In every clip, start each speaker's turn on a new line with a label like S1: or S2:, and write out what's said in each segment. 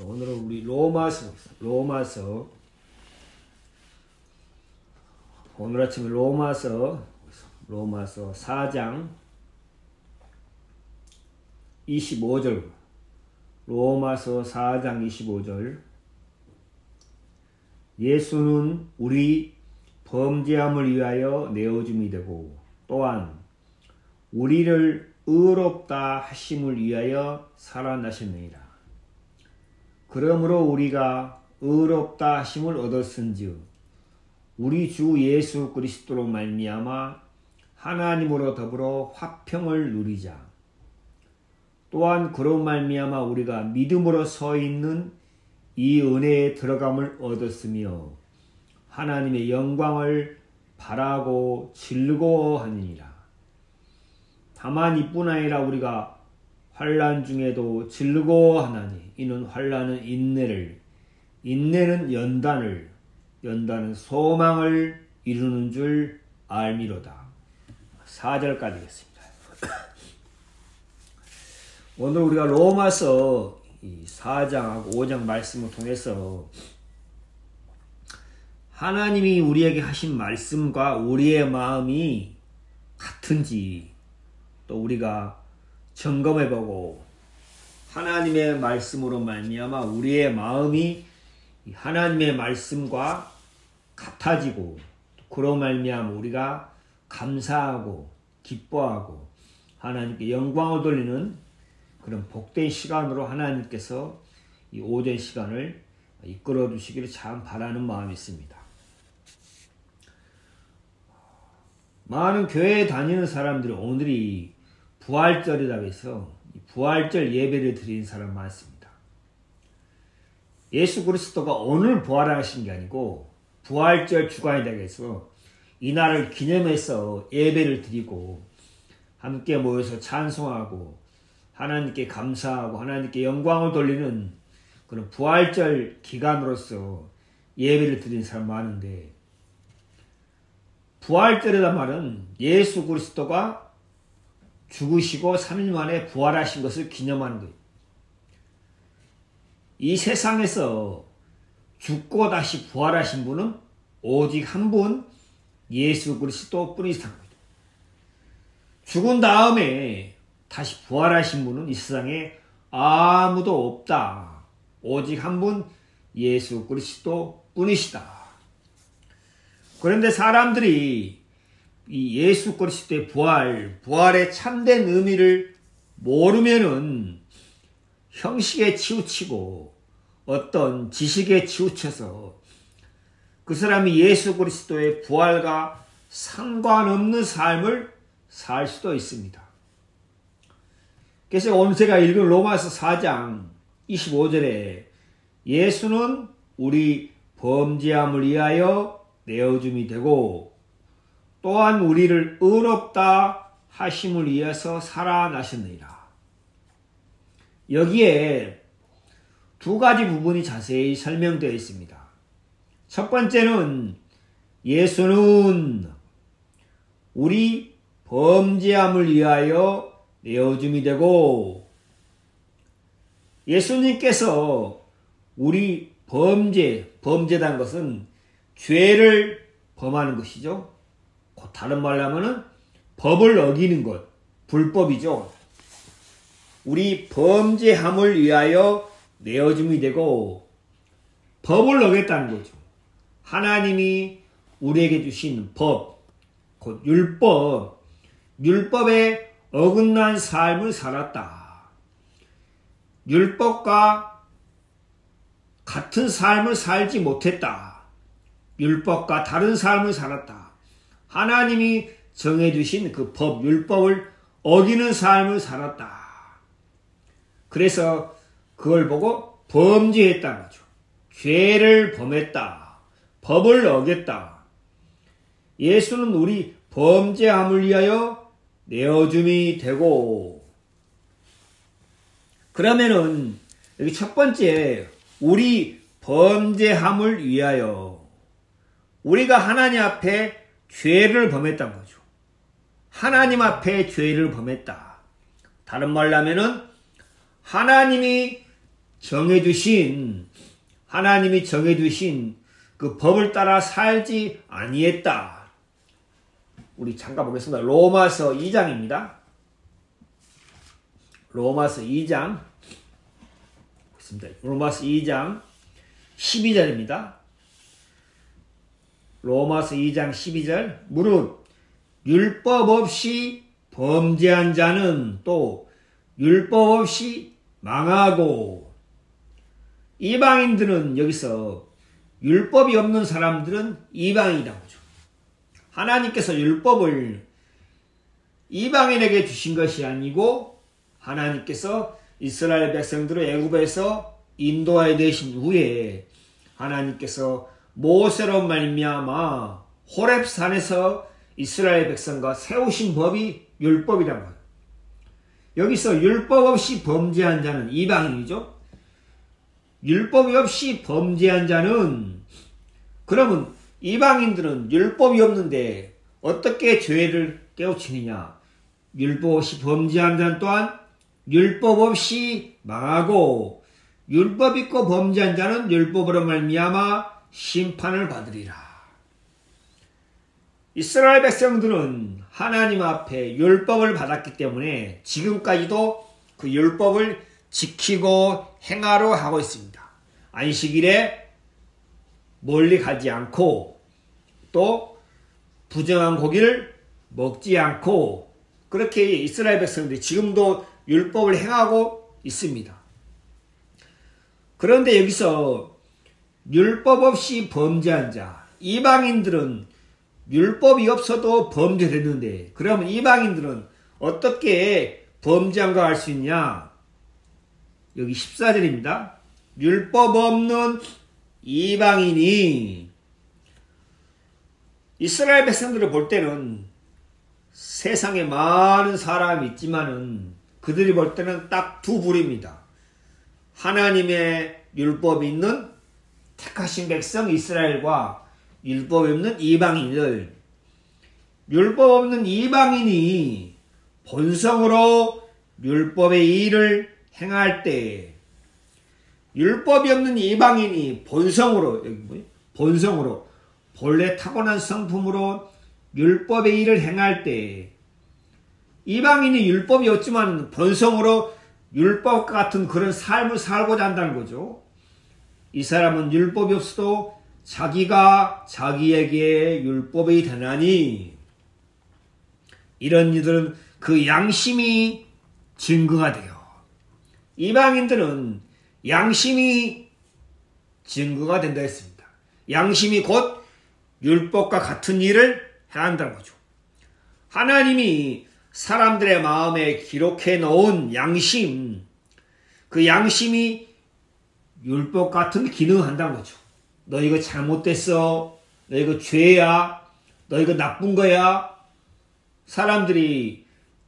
S1: 오늘은 우리 로마서 오늘 아침에 로마서 4장 25절 로마서 4장 25절 예수는 우리 범죄함을 위하여 내어줌이 되고 또한 우리를 의롭다 하심을 위하여 살아나셨느니라. 그러므로 우리가 의롭다 하심을 얻었은즉 우리 주 예수 그리스도로 말미암아 하나님으로 더불어 화평을 누리자. 또한 그로 말미암아 우리가 믿음으로 서 있는 이 은혜에 들어감을 얻었으며 하나님의 영광을 바라고 즐거워하느니라. 다만 이뿐 아니라 우리가 환난 중에도 즐거워하나니 이는 환난은 인내를, 인내는 연단을, 연단은 소망을 이루는 줄 알미로다. 4절까지 겠습니다. 오늘 우리가 로마서 4장하고 5장 말씀을 통해서 하나님이 우리에게 하신 말씀과 우리의 마음이 같은지 또 우리가 점검해보고 하나님의 말씀으로 말미암아 우리의 마음이 하나님의 말씀과 같아지고 그로 말미암아 우리가 감사하고 기뻐하고 하나님께 영광을 돌리는 그런 복된 시간으로 하나님께서 이 오전 시간을 이끌어 주시기를 참 바라는 마음이 있습니다. 많은 교회에 다니는 사람들이 오늘이 부활절이라고 해서 부활절 예배를 드리는 사람 많습니다. 예수 그리스도가 오늘 부활하신 게 아니고 부활절 주간이라고 해서 이날을 기념해서 예배를 드리고 함께 모여서 찬송하고 하나님께 감사하고 하나님께 영광을 돌리는 그런 부활절 기간으로서 예배를 드리는 사람 많은데 부활절이란 말은 예수 그리스도가 죽으시고 3일 만에 부활하신 것을 기념하는 거예요. 이 세상에서 죽고 다시 부활하신 분은 오직 한 분 예수 그리스도 뿐이시다. 죽은 다음에 다시 부활하신 분은 이 세상에 아무도 없다. 오직 한 분 예수 그리스도 뿐이시다. 그런데 사람들이 이 예수 그리스도의 부활의 참된 의미를 모르면은 형식에 치우치고 어떤 지식에 치우쳐서 그 사람이 예수 그리스도의 부활과 상관없는 삶을 살 수도 있습니다. 그래서 오늘 제가 읽은 로마서 4장 25절에 예수는 우리 범죄함을 위하여 내어줌이 되고 또한 우리를 의롭다 하심을 위해서 살아나셨느니라. 여기에 두 가지 부분이 자세히 설명되어 있습니다. 첫 번째는 예수는 우리 범죄함을 위하여 내어줌이 되고 예수님께서 우리 범죄란 것은 죄를 범하는 것이죠. 다른 말로 하면은 법을 어기는 것, 불법이죠. 우리 범죄함을 위하여 내어줌이 되고 법을 어겼다는 거죠. 하나님이 우리에게 주신 법, 곧 율법에 어긋난 삶을 살았다. 율법과 같은 삶을 살지 못했다. 율법과 다른 삶을 살았다. 하나님이 정해주신 그 법, 율법을 어기는 삶을 살았다. 그래서 그걸 보고 범죄했다는 거죠. 죄를 범했다. 법을 어겼다. 예수는 우리 범죄함을 위하여 내어줌이 되고 그러면은 여기 첫 번째 우리 범죄함을 위하여 우리가 하나님 앞에 죄를 범했다는 거죠. 하나님 앞에 죄를 범했다. 다른 말로 하면은 하나님이 하나님이 정해두신 그 법을 따라 살지 아니했다. 우리 잠깐 보겠습니다. 로마서 2장입니다. 로마서 2장 로마서 2장 12절입니다. 로마서 2장 12절 무릇 율법 없이 범죄한 자는 또 율법 없이 망하고, 이방인들은 여기서 율법이 없는 사람들은 이방인이라고 하죠. 하나님께서 율법을 이방인에게 주신 것이 아니고 하나님께서 이스라엘 백성들을 애굽에서 인도하여 내신 후에 하나님께서 모세로 말미암아 호렙산에서 이스라엘 백성과 세우신 법이 율법이라고 해요. 여기서 율법 없이 범죄한 자는 이방인이죠. 율법이 없이 범죄한 자는, 그러면 이방인들은 율법이 없는데 어떻게 죄를 깨우치느냐? 율법 없이 범죄한 자는 또한 율법 없이 망하고, 율법 있고 범죄한 자는 율법으로 말미암아 심판을 받으리라. 이스라엘 백성들은 하나님 앞에 율법을 받았기 때문에 지금까지도 그 율법을 지키고 행하려 하고 있습니다. 안식일에 멀리 가지 않고 또 부정한 고기를 먹지 않고, 그렇게 이스라엘 백성들이 지금도 율법을 행하고 있습니다. 그런데 여기서 율법 없이 범죄한 자, 이방인들은 율법이 없어도 범죄됐는데, 그러면 이방인들은 어떻게 범죄한 거 알 수 있냐? 여기 14절입니다. 율법 없는 이방인이, 이스라엘 백성들을 볼 때는 세상에 많은 사람이 있지만은 그들이 볼 때는 딱 두 부류입니다. 하나님의 율법이 있는 택하신 백성 이스라엘과 율법이 없는 이방인들. 율법 없는 이방인이 본성으로 율법의 일을 행할 때, 율법이 없는 이방인이 본성으로, 여기 뭐예요? 본성으로, 본래 타고난 성품으로 율법의 일을 행할 때, 이방인이 율법이 없지만 본성으로 율법과 같은 그런 삶을 살고자 한다는 거죠. 이 사람은 율법이 없어도 자기가 자기에게 율법이 되나니, 이런 이들은 그 양심이 증거가 돼요. 이방인들은 양심이 증거가 된다 했습니다. 양심이 곧 율법과 같은 일을 해야 한다는 거죠. 하나님이 사람들의 마음에 기록해 놓은 양심, 그 양심이 율법 같은 기능을 한다는 거죠. 너 이거 잘못됐어, 너 이거 죄야, 너 이거 나쁜 거야. 사람들이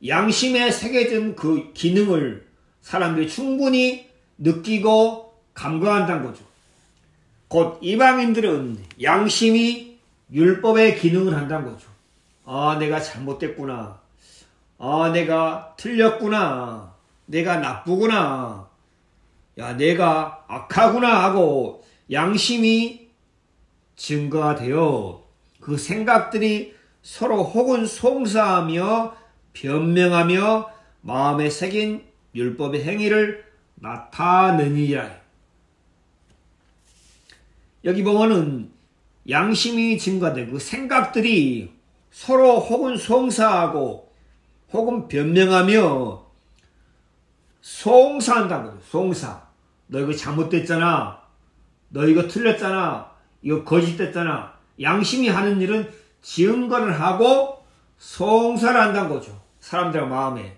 S1: 양심에 새겨진 그 기능을 사람들이 충분히 느끼고 감각한다는 거죠. 곧 이방인들은 양심이 율법의 기능을 한다는 거죠. 아, 내가 잘못됐구나. 아, 내가 틀렸구나. 내가 나쁘구나. 야, 내가 악하구나 하고 양심이 증거가 되어 그 생각들이 서로 혹은 송사하며 변명하며 마음에 새긴 율법의 행위를 나타내니라. 여기 보면은 양심이 증거되고 그 생각들이 서로 혹은 송사하고 혹은 변명하며 송사한다는 거죠. 송사. 너 이거 잘못됐잖아. 너 이거 틀렸잖아. 이거 거짓됐잖아. 양심이 하는 일은 증거를 하고 송사를 한다는 거죠. 사람들의 마음에.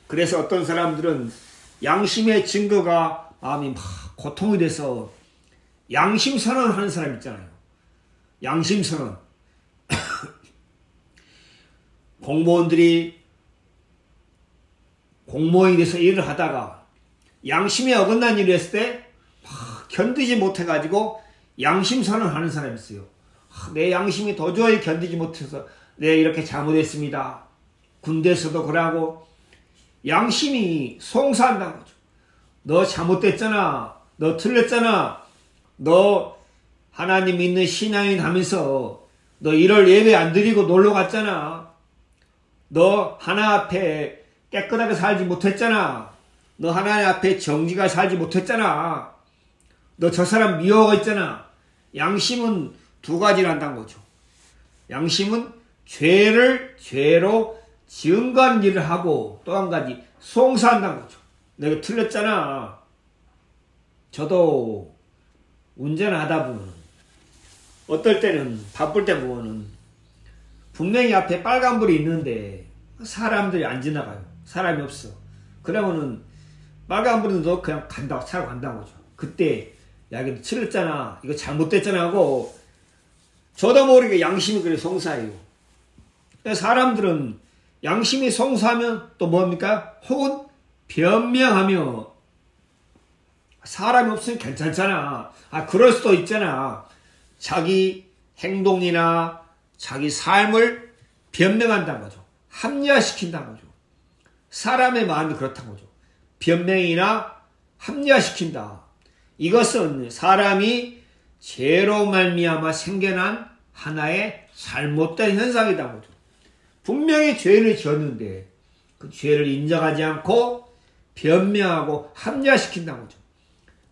S1: 그래서 어떤 사람들은 양심의 증거가 마음이 막 고통이 돼서 양심 선언을 하는 사람 있잖아요. 양심 선언. 공무원들이 공무원이 돼서 일을 하다가 양심에 어긋난 일을 했을 때 견디지 못해가지고 양심 선언하는 사람이 있어요. 내 양심이 도저히 견디지 못해서 내 이렇게 잘못했습니다. 군대에서도 그러고 양심이 송사한다는 거죠. 너 잘못됐잖아. 너 틀렸잖아. 너 하나님 믿는 신앙인 하면서 너 1월 예배 안 드리고 놀러 갔잖아. 너 하나님 앞에 깨끗하게 살지 못했잖아. 너 하나님 앞에 정직하게 살지 못했잖아. 너 저 사람 미워하고 있잖아. 양심은 두 가지를 한다는 거죠. 양심은 죄를 죄로 증거한 일을 하고 또 한 가지 송사한다는 거죠. 내가 틀렸잖아. 저도 운전을 하다 보면 어떨 때는 바쁠 때 보면은 분명히 앞에 빨간불이 있는데 사람들이 안 지나가요. 사람이 없어. 그러면은 빨간불인데도 그냥 간다고 차로 간다는 거죠. 그때 야 이거 틀렸잖아. 이거 잘못됐잖아 하고 저도 모르게 양심이 그래 송사해요. 사람들은 양심이 송사하면 또 뭡니까? 혹은 변명하며 사람이 없으면 괜찮잖아. 그럴 수도 있잖아. 자기 행동이나 자기 삶을 변명한다는 거죠. 합리화시킨다는 거죠. 사람의 마음이 그렇다는 거죠. 변명이나 합리화시킨다. 이것은 사람이 죄로 말미암아 생겨난 하나의 잘못된 현상이다 거죠. 분명히 죄를 지었는데 그 죄를 인정하지 않고 변명하고 합리화시킨다는 거죠.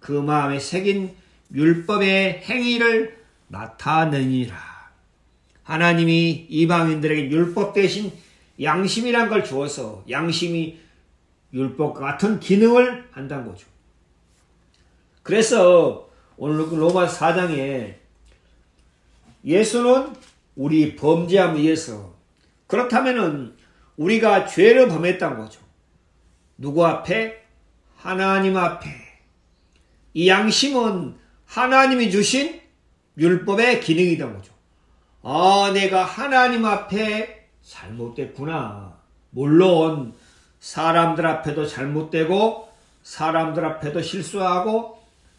S1: 그 마음에 새긴 율법의 행위를 나타내니라. 하나님이 이방인들에게 율법 대신 양심이란 걸 주어서 양심이 율법과 같은 기능을 한다는 거죠. 그래서 오늘 로마서 4장에 예수는 우리 범죄함을 위해서 그렇다면은 우리가 죄를 범했다는 거죠. 누구 앞에? 하나님 앞에. 이 양심은 하나님이 주신 율법의 기능이던 거죠. 내가 하나님 앞에 잘못됐구나. 물론 사람들 앞에도 잘못되고 사람들 앞에도 실수하고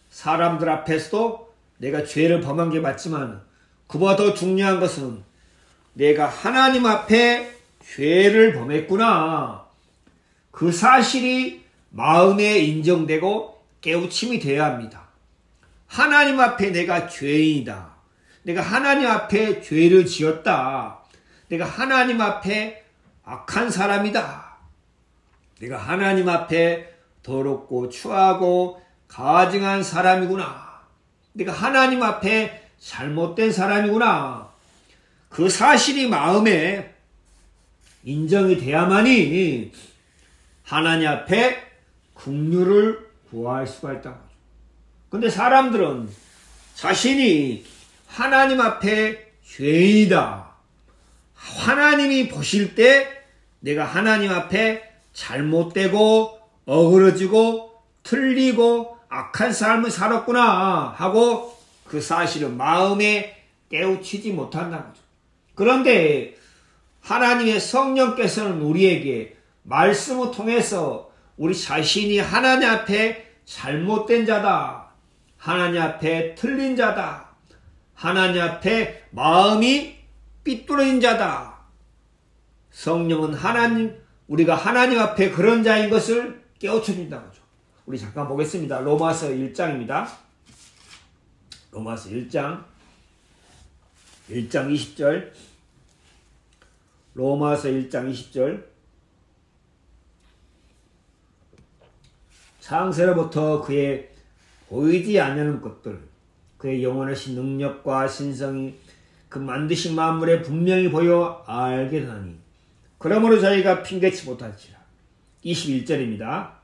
S1: 사람들 앞에서도 내가 죄를 범한 게 맞지만 그보다 더 중요한 것은 내가 하나님 앞에 죄를 범했구나. 그 사실이 마음에 인정되고 깨우침이 되어야 합니다. 하나님 앞에 내가 죄인이다. 내가 하나님 앞에 죄를 지었다. 내가 하나님 앞에 악한 사람이다. 내가 하나님 앞에 더럽고 추하고 가증한 사람이구나. 내가 하나님 앞에 잘못된 사람이구나. 그 사실이 마음에 인정이 돼야만이 하나님 앞에 긍휼을 구할 수가 있다는 거죠. 근데 사람들은 자신이 하나님 앞에 죄인이다. 하나님이 보실 때 내가 하나님 앞에 잘못되고 어그러지고 틀리고 악한 삶을 살았구나 하고 그 사실은 마음에 깨우치지 못한다는 거죠. 그런데 하나님의 성령께서는 우리에게 말씀을 통해서 우리 자신이 하나님 앞에 잘못된 자다. 하나님 앞에 틀린 자다. 하나님 앞에 마음이 삐뚤어진 자다. 성령은 우리가 하나님 앞에 그런 자인 것을 깨우쳐준다는 거죠. 우리 잠깐 보겠습니다. 로마서 1장입니다. 로마서 1장 20절. 로마서 1장 20절. 창세로부터 그의 보이지 않는 것들, 그의 영원하신 능력과 신성이 그 만드신 만물에 분명히 보여 알게 되나니 그러므로 저희가 핑계치 못할지라. 21절입니다.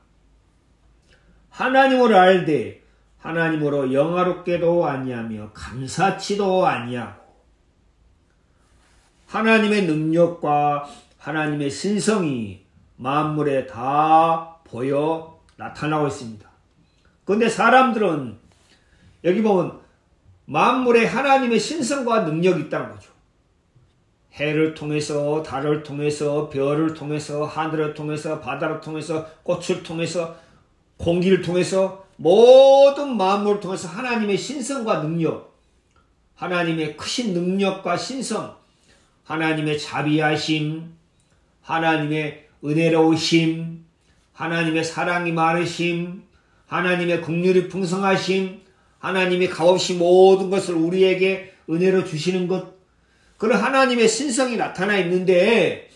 S1: 하나님을 알되 하나님으로 영화롭게도 아니하며 감사치도 아니하고 하나님의 능력과 하나님의 신성이 만물에 다 보여 나타나고 있습니다. 그런데 사람들은 여기 보면 만물에 하나님의 신성과 능력이 있다는 거죠. 해를 통해서 달을 통해서 별을 통해서 하늘을 통해서 바다를 통해서 꽃을 통해서 공기를 통해서 모든 만물을 통해서 하나님의 신성과 능력, 하나님의 크신 능력과 신성, 하나님의 자비하심, 하나님의 은혜로우심, 하나님의 사랑이 많으심, 하나님의 긍휼이 풍성하심, 하나님이 값없이 모든 것을 우리에게 은혜로 주시는 것, 그런 하나님의 신성이 나타나 있는데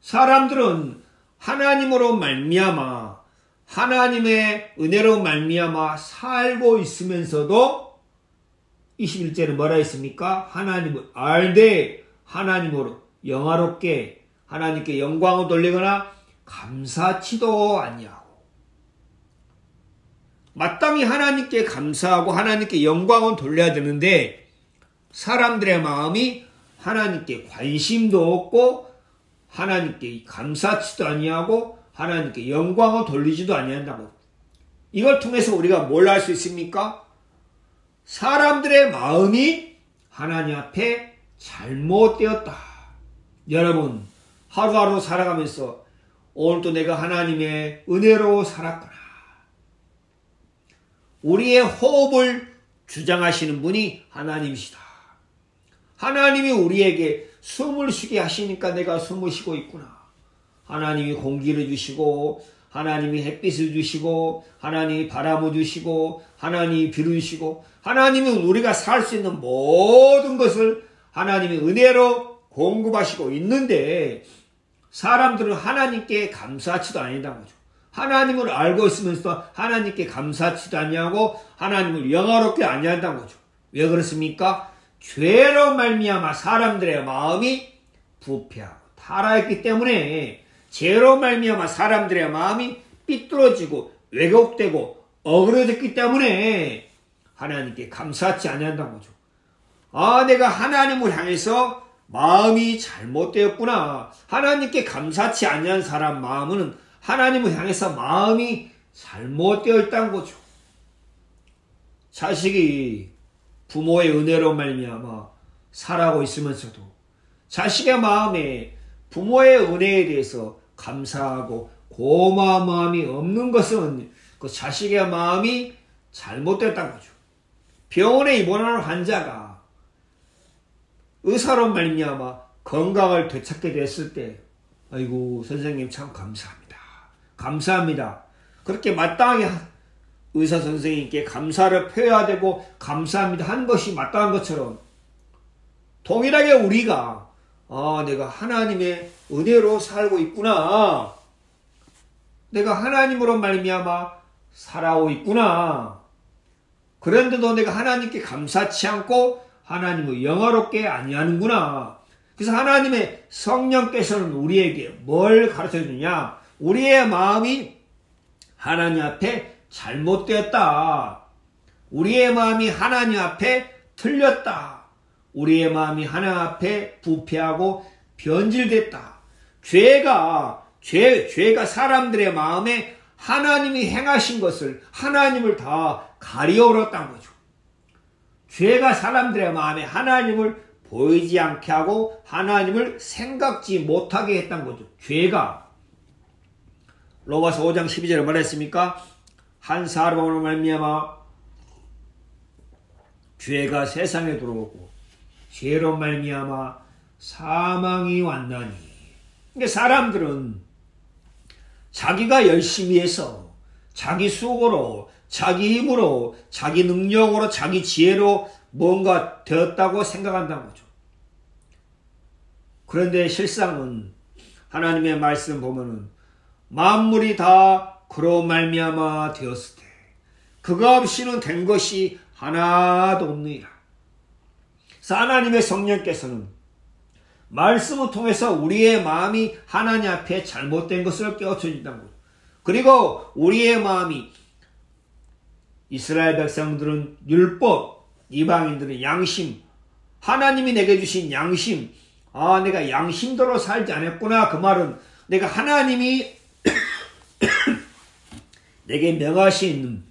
S1: 사람들은 하나님으로 말미암아 하나님의 은혜로 말미암아 살고 있으면서도 21절에 뭐라 했습니까? 하나님을 알되 하나님으로 영화롭게 하나님께 영광을 돌리거나 감사치도 아니하고, 마땅히 하나님께 감사하고 하나님께 영광을 돌려야 되는데 사람들의 마음이 하나님께 관심도 없고 하나님께 감사치도 아니하고 하나님께 영광을 돌리지도 아니한다고. 이걸 통해서 우리가 뭘 알 수 있습니까? 사람들의 마음이 하나님 앞에 잘못되었다. 여러분, 하루하루 살아가면서 오늘도 내가 하나님의 은혜로 살았구나. 우리의 호흡을 주장하시는 분이 하나님이시다. 하나님이 우리에게 숨을 쉬게 하시니까 내가 숨을 쉬고 있구나. 하나님이 공기를 주시고 하나님이 햇빛을 주시고 하나님이 바람을 주시고 하나님이 비를 주시고 하나님은 우리가 살 수 있는 모든 것을 하나님이 은혜로 공급하시고 있는데 사람들은 하나님께 감사하지도 아니다는 거죠. 하나님을 알고 있으면서 하나님께 감사하지도 아니하고 하나님을 영화롭게 아니한다는 거죠. 왜 그렇습니까? 죄로 말미암아 사람들의 마음이 부패하고 타락했기 때문에, 죄로 말미암아 사람들의 마음이 삐뚤어지고 왜곡되고 어그러졌기 때문에 하나님께 감사하지 아니한다는 거죠. 아, 내가 하나님을 향해서 마음이 잘못되었구나. 하나님께 감사치 아니한 사람 마음은 하나님을 향해서 마음이 잘못되어 있다는 거죠. 자식이 부모의 은혜로 말미암아 살아가고 있으면서도 자식의 마음에 부모의 은혜에 대해서 감사하고 고마운 마음이 없는 것은 그 자식의 마음이 잘못됐다는 거죠. 병원에 입원하는 환자가 의사로 말미암아 건강을 되찾게 됐을 때, 아이고 선생님 참 감사합니다. 감사합니다. 그렇게 마땅하게 의사 선생님께 감사를 표해야 되고 감사합니다 한 것이 마땅한 것처럼, 동일하게 우리가 내가 하나님의 은혜로 살고 있구나. 내가 하나님으로 말미암아 살아오고 있구나. 그런데도 내가 하나님께 감사치 않고 하나님을 영화롭게 아니하는구나. 그래서 하나님의 성령께서는 우리에게 뭘 가르쳐 주느냐? 우리의 마음이 하나님 앞에 잘못되었다. 우리의 마음이 하나님 앞에 틀렸다. 우리의 마음이 하나님 앞에 부패하고 변질됐다. 죄가 사람들의 마음에 하나님이 행하신 것을, 하나님을 다 가리어버렸다는 거죠. 죄가 사람들의 마음에 하나님을 보이지 않게 하고 하나님을 생각지 못하게 했다는 거죠. 죄가. 로마서 5장 12절에 말했습니까? 한 사람으로 말미암아 죄가 세상에 들어오고 죄로 말미암아 사망이 왔나니. 그러니까 사람들은 자기가 열심히 해서 자기 수고로 자기 힘으로 자기 능력으로 자기 지혜로 뭔가 되었다고 생각한다는 거죠. 그런데 실상은 하나님의 말씀 보면은 만물이 다 그로 말미암아 되었을 때 그가 없이는 된 것이 하나도 없느니라. 그래서 하나님의 성령께서는 말씀을 통해서 우리의 마음이 하나님 앞에 잘못된 것을 깨우쳐 준다는 거죠. 그리고 우리의 마음이, 이스라엘 백성들은 율법, 이방인들은 양심, 하나님이 내게 주신 양심, 내가 양심대로 살지 않았구나. 그 말은 내가 하나님이 내게 명하신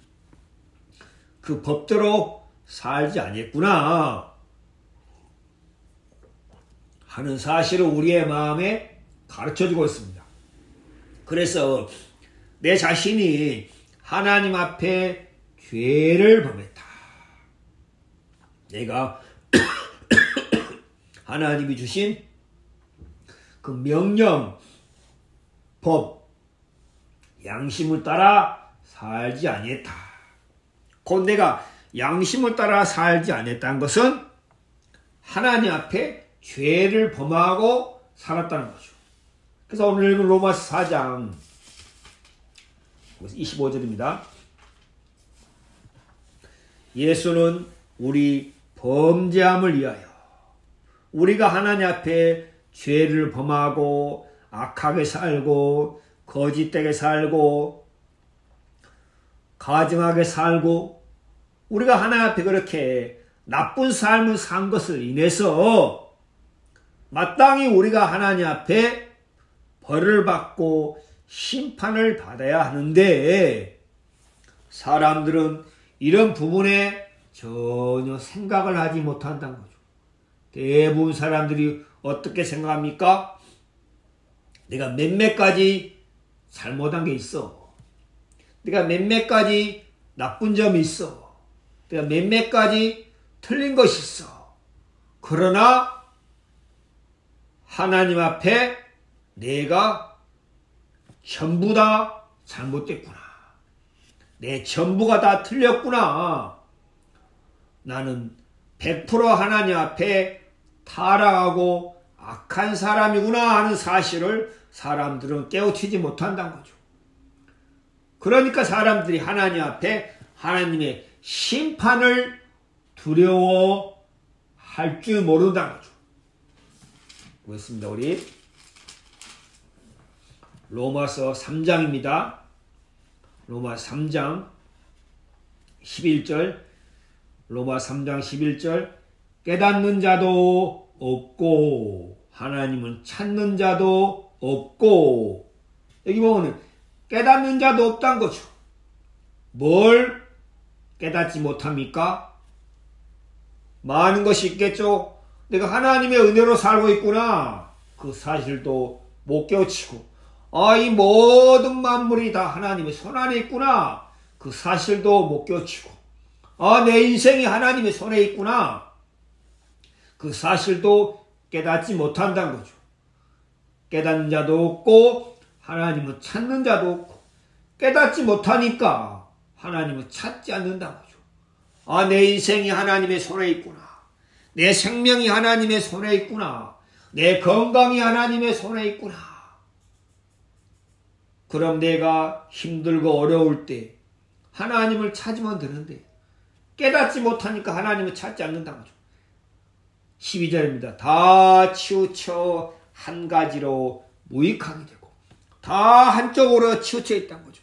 S1: 그 법대로 살지 않았구나 하는 사실을 우리의 마음에 가르쳐주고 있습니다. 그래서 내 자신이 하나님 앞에 죄를 범했다. 내가 하나님이 주신 그 명령, 법, 양심을 따라 살지 아니했다. 곧 내가 양심을 따라 살지 아니했다는 것은 하나님 앞에 죄를 범하고 살았다는 거죠. 그래서 오늘 읽은 로마서 4장 25절입니다. 예수는 우리 범죄함을 위하여 우리가 하나님 앞에 죄를 범하고 악하게 살고 거짓되게 살고 가증하게 살고 우리가 하나님 앞에 그렇게 나쁜 삶을 산 것을 인해서 마땅히 우리가 하나님 앞에 벌을 받고 심판을 받아야 하는데 사람들은 이런 부분에 전혀 생각을 하지 못한다는 거죠. 대부분 사람들이 어떻게 생각합니까? 내가 몇몇 가지 잘못한 게 있어. 내가 몇몇 가지 나쁜 점이 있어. 내가 몇몇 가지 틀린 것이 있어. 그러나 하나님 앞에 내가 전부 다 잘못됐구나. 내 전부가 다 틀렸구나. 나는 100% 하나님 앞에 타락하고 악한 사람이구나 하는 사실을 사람들은 깨우치지 못한다는 거죠. 그러니까 사람들이 하나님 앞에 하나님의 심판을 두려워할 줄 모른다는 거죠. 보겠습니다. 우리 로마서 3장입니다. 로마 3장 11절 로마 3장 11절 깨닫는 자도 없고 하나님은 찾는 자도 없고 여기 보면 깨닫는 자도 없다는 거죠. 뭘 깨닫지 못합니까? 많은 것이 있겠죠. 내가 하나님의 은혜로 살고 있구나. 그 사실도 못 깨우치고 이 모든 만물이 다 하나님의 손안에 있구나. 그 사실도 못 깨우치고 내 인생이 하나님의 손에 있구나. 그 사실도 깨닫지 못한다는 거죠. 깨닫는 자도 없고 하나님을 찾는 자도 없고 깨닫지 못하니까 하나님을 찾지 않는다는 거죠. 내 인생이 하나님의 손에 있구나. 내 생명이 하나님의 손에 있구나. 내 건강이 하나님의 손에 있구나. 그럼 내가 힘들고 어려울 때 하나님을 찾으면 되는데 깨닫지 못하니까 하나님을 찾지 않는다는 거죠. 12절입니다. 다 치우쳐 한 가지로 무익하게 되고 다 한쪽으로 치우쳐 있다는 거죠.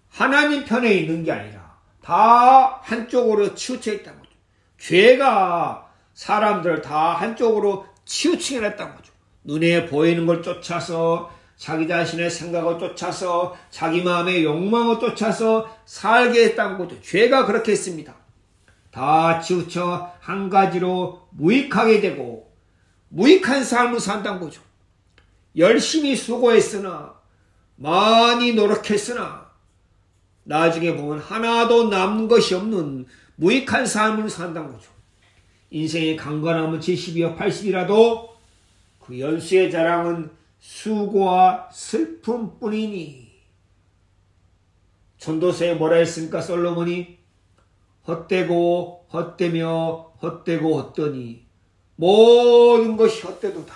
S1: 하나님 편에 있는 게 아니라 다 한쪽으로 치우쳐 있다는 거죠. 죄가 사람들을 다 한쪽으로 치우치게 했다는 거죠. 눈에 보이는 걸 쫓아서 자기 자신의 생각을 쫓아서 자기 마음의 욕망을 쫓아서 살게 했다는 거죠. 죄가 그렇게 했습니다. 다 치우쳐 한 가지로 무익하게 되고 무익한 삶을 산다는 거죠. 열심히 수고했으나 많이 노력했으나 나중에 보면 하나도 남는 것이 없는 무익한 삶을 산다는 거죠. 인생의 강건함은 70이여 80이라도 그 연수의 자랑은 수고와 슬픔뿐이니. 전도서에 뭐라 했습니까? 솔로몬이 헛되고 헛되며 헛되고 헛되니 모든 것이 헛되도다.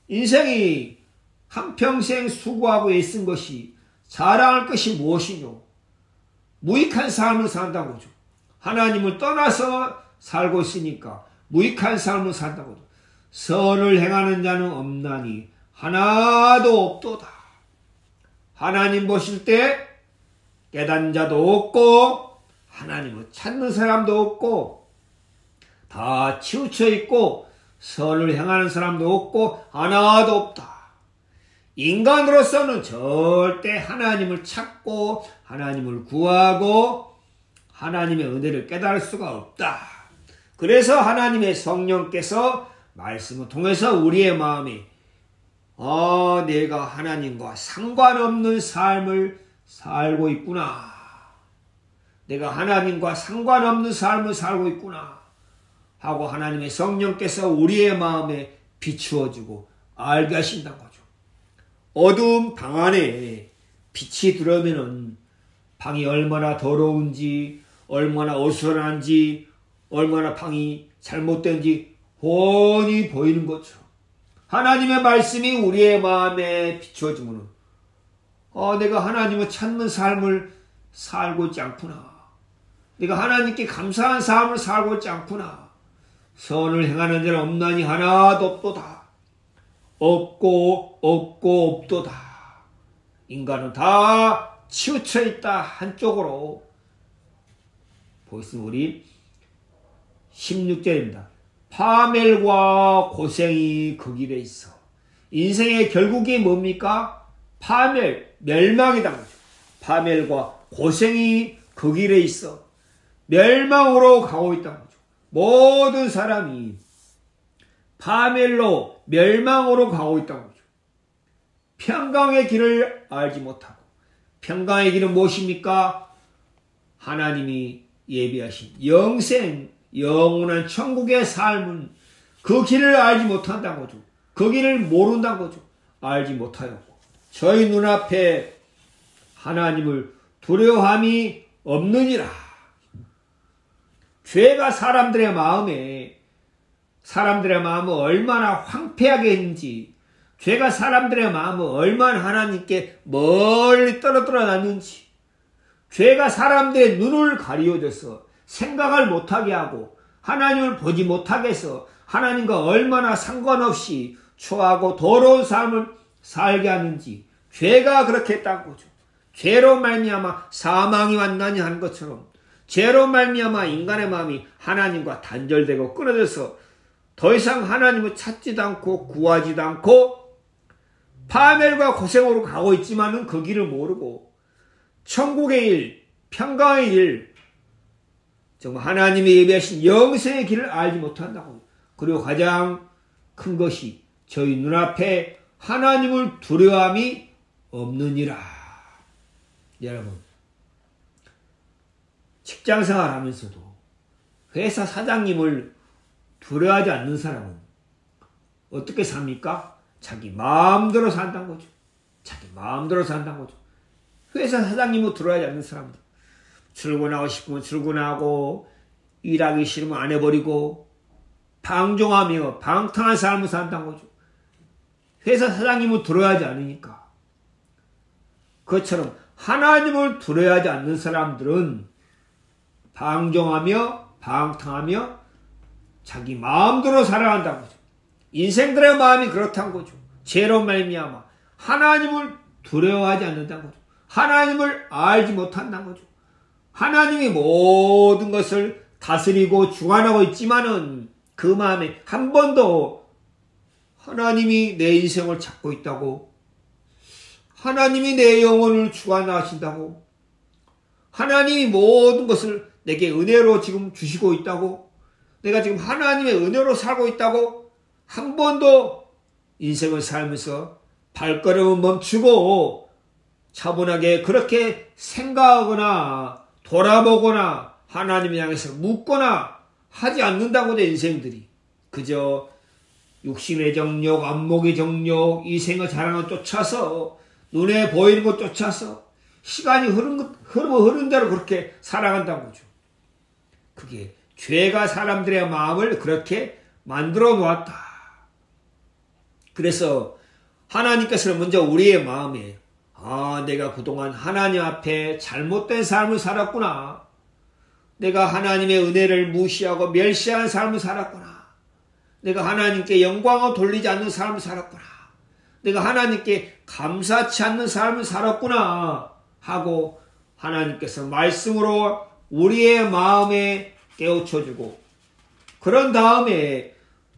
S1: 인생이 한평생 수고하고 애쓴 것이 자랑할 것이 무엇이뇨? 무익한 삶을 산다는 거죠. 하나님을 떠나서 살고 있으니까 무익한 삶을 산다는 거죠. 선을 행하는 자는 없나니 하나도 없도다. 하나님 보실 때 깨닫는 자도 없고 하나님을 찾는 사람도 없고 다 치우쳐 있고 선을 행하는 사람도 없고 하나도 없다. 인간으로서는 절대 하나님을 찾고 하나님을 구하고 하나님의 은혜를 깨달을 수가 없다. 그래서 하나님의 성령께서 말씀을 통해서 우리의 마음에 내가 하나님과 상관없는 삶을 살고 있구나. 내가 하나님과 상관없는 삶을 살고 있구나 하고 하나님의 성령께서 우리의 마음에 비추어주고 알게 하신다는 거죠. 어두운 방 안에 빛이 들어오면은 방이 얼마나 더러운지, 얼마나 어수선한지, 얼마나 방이 잘못된지 훤히 보이는 것처럼 하나님의 말씀이 우리의 마음에 비추어지면 내가 하나님을 찾는 삶을 살고 있지 않구나. 내가 하나님께 감사한 삶을 살고 있지 않구나. 선을 행하는 자는 없나니 하나도 없도다. 없고 없도다. 인간은 다 치우쳐 있다 한쪽으로. 보시면 우리 16절입니다. 파멸과 고생이 그 길에 있어. 인생의 결국이 뭡니까? 파멸, 멸망이다. 파멸과 고생이 그 길에 있어. 멸망으로 가고 있다는 거죠. 모든 사람이 파멸로 멸망으로 가고 있다는 거죠. 평강의 길을 알지 못하고, 평강의 길은 무엇입니까? 하나님이 예비하신 영생, 영원한 천국의 삶은 그 길을 알지 못한다는 거죠. 그 길을 모른다는 거죠. 알지 못하였고 저희 눈앞에 하나님을 두려워함이 없느니라. 죄가 사람들의 마음을 얼마나 황폐하게 했는지, 죄가 사람들의 마음을 얼마나 하나님께 멀리 떨어뜨려 놨는지, 죄가 사람들의 눈을 가리워줘서 생각을 못하게 하고 하나님을 보지 못하게 해서 하나님과 얼마나 상관없이 추하고 더러운 삶을 살게 하는지, 죄가 그렇게 했다는 거죠. 죄로 말미암아 사망이 왔나니 하는 것처럼 죄로 말미암아 인간의 마음이 하나님과 단절되고 끊어져서 더 이상 하나님을 찾지도 않고 구하지도 않고 파멸과 고생으로 가고 있지만은 그 길을 모르고 천국의 일, 평강의 일, 정말 하나님이 예비하신 영생의 길을 알지 못한다고. 그리고 가장 큰 것이 저희 눈앞에 하나님을 두려움이 없느니라. 여러분, 직장생활 하면서도 회사 사장님을 두려워하지 않는 사람은 어떻게 삽니까? 자기 마음대로 산다는 거죠. 자기 마음대로 산다는 거죠. 회사 사장님을 두려워하지 않는 사람들, 출근하고 싶으면 출근하고 일하기 싫으면 안 해버리고 방종하며 방탕한 삶을 산다는 거죠. 회사 사장님을 두려워하지 않으니까. 그것처럼 하나님을 두려워하지 않는 사람들은 방종하며 방탕하며 자기 마음대로 살아간다는 거죠. 인생들의 마음이 그렇다는 거죠. 죄로 말미암아 하나님을 두려워하지 않는다는 거죠. 하나님을 알지 못한다는 거죠. 하나님이 모든 것을 다스리고 주관하고 있지만은 그 마음에 한 번도 하나님이 내 인생을 찾고 있다고, 하나님이 내 영혼을 주관하신다고, 하나님이 모든 것을 내게 은혜로 지금 주시고 있다고, 내가 지금 하나님의 은혜로 살고 있다고 한 번도 인생을 살면서 발걸음을 멈추고 차분하게 그렇게 생각하거나 돌아보거나 하나님을 향해서 묻거나 하지 않는다고 내 인생들이. 그저 육신의 정욕, 안목의 정욕, 이 생을 자랑을 쫓아서 눈에 보이는 것 쫓아서 시간이 흐르는 대로 그렇게 살아간다는 거죠. 그게 죄가 사람들의 마음을 그렇게 만들어 놓았다. 그래서 하나님께서는 먼저 우리의 마음에 내가 그동안 하나님 앞에 잘못된 삶을 살았구나. 내가 하나님의 은혜를 무시하고 멸시한 삶을 살았구나. 내가 하나님께 영광을 돌리지 않는 삶을 살았구나. 내가 하나님께 감사치 않는 삶을 살았구나 하고 하나님께서 말씀으로 우리의 마음에 깨우쳐주고, 그런 다음에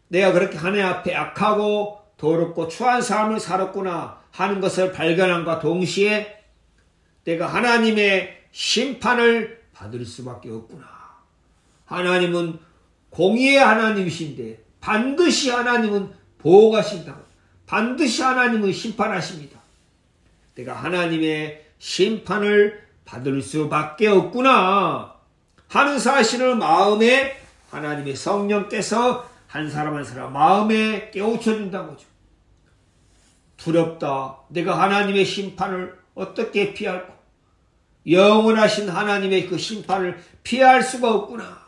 S1: 내가 그렇게 하나님 앞에 악하고 더럽고 추한 삶을 살았구나 하는 것을 발견함과 동시에 내가 하나님의 심판을 받을 수밖에 없구나. 하나님은 공의의 하나님이신데 반드시 하나님은 보호하신다. 반드시 하나님은 심판하십니다. 내가 하나님의 심판을 받을 수밖에 없구나 하는 사실을 마음에 하나님의 성령께서 한 사람 한 사람 마음에 깨우쳐준다는 거죠. 두렵다. 내가 하나님의 심판을 어떻게 피할꼬? 영원하신 하나님의 그 심판을 피할 수가 없구나.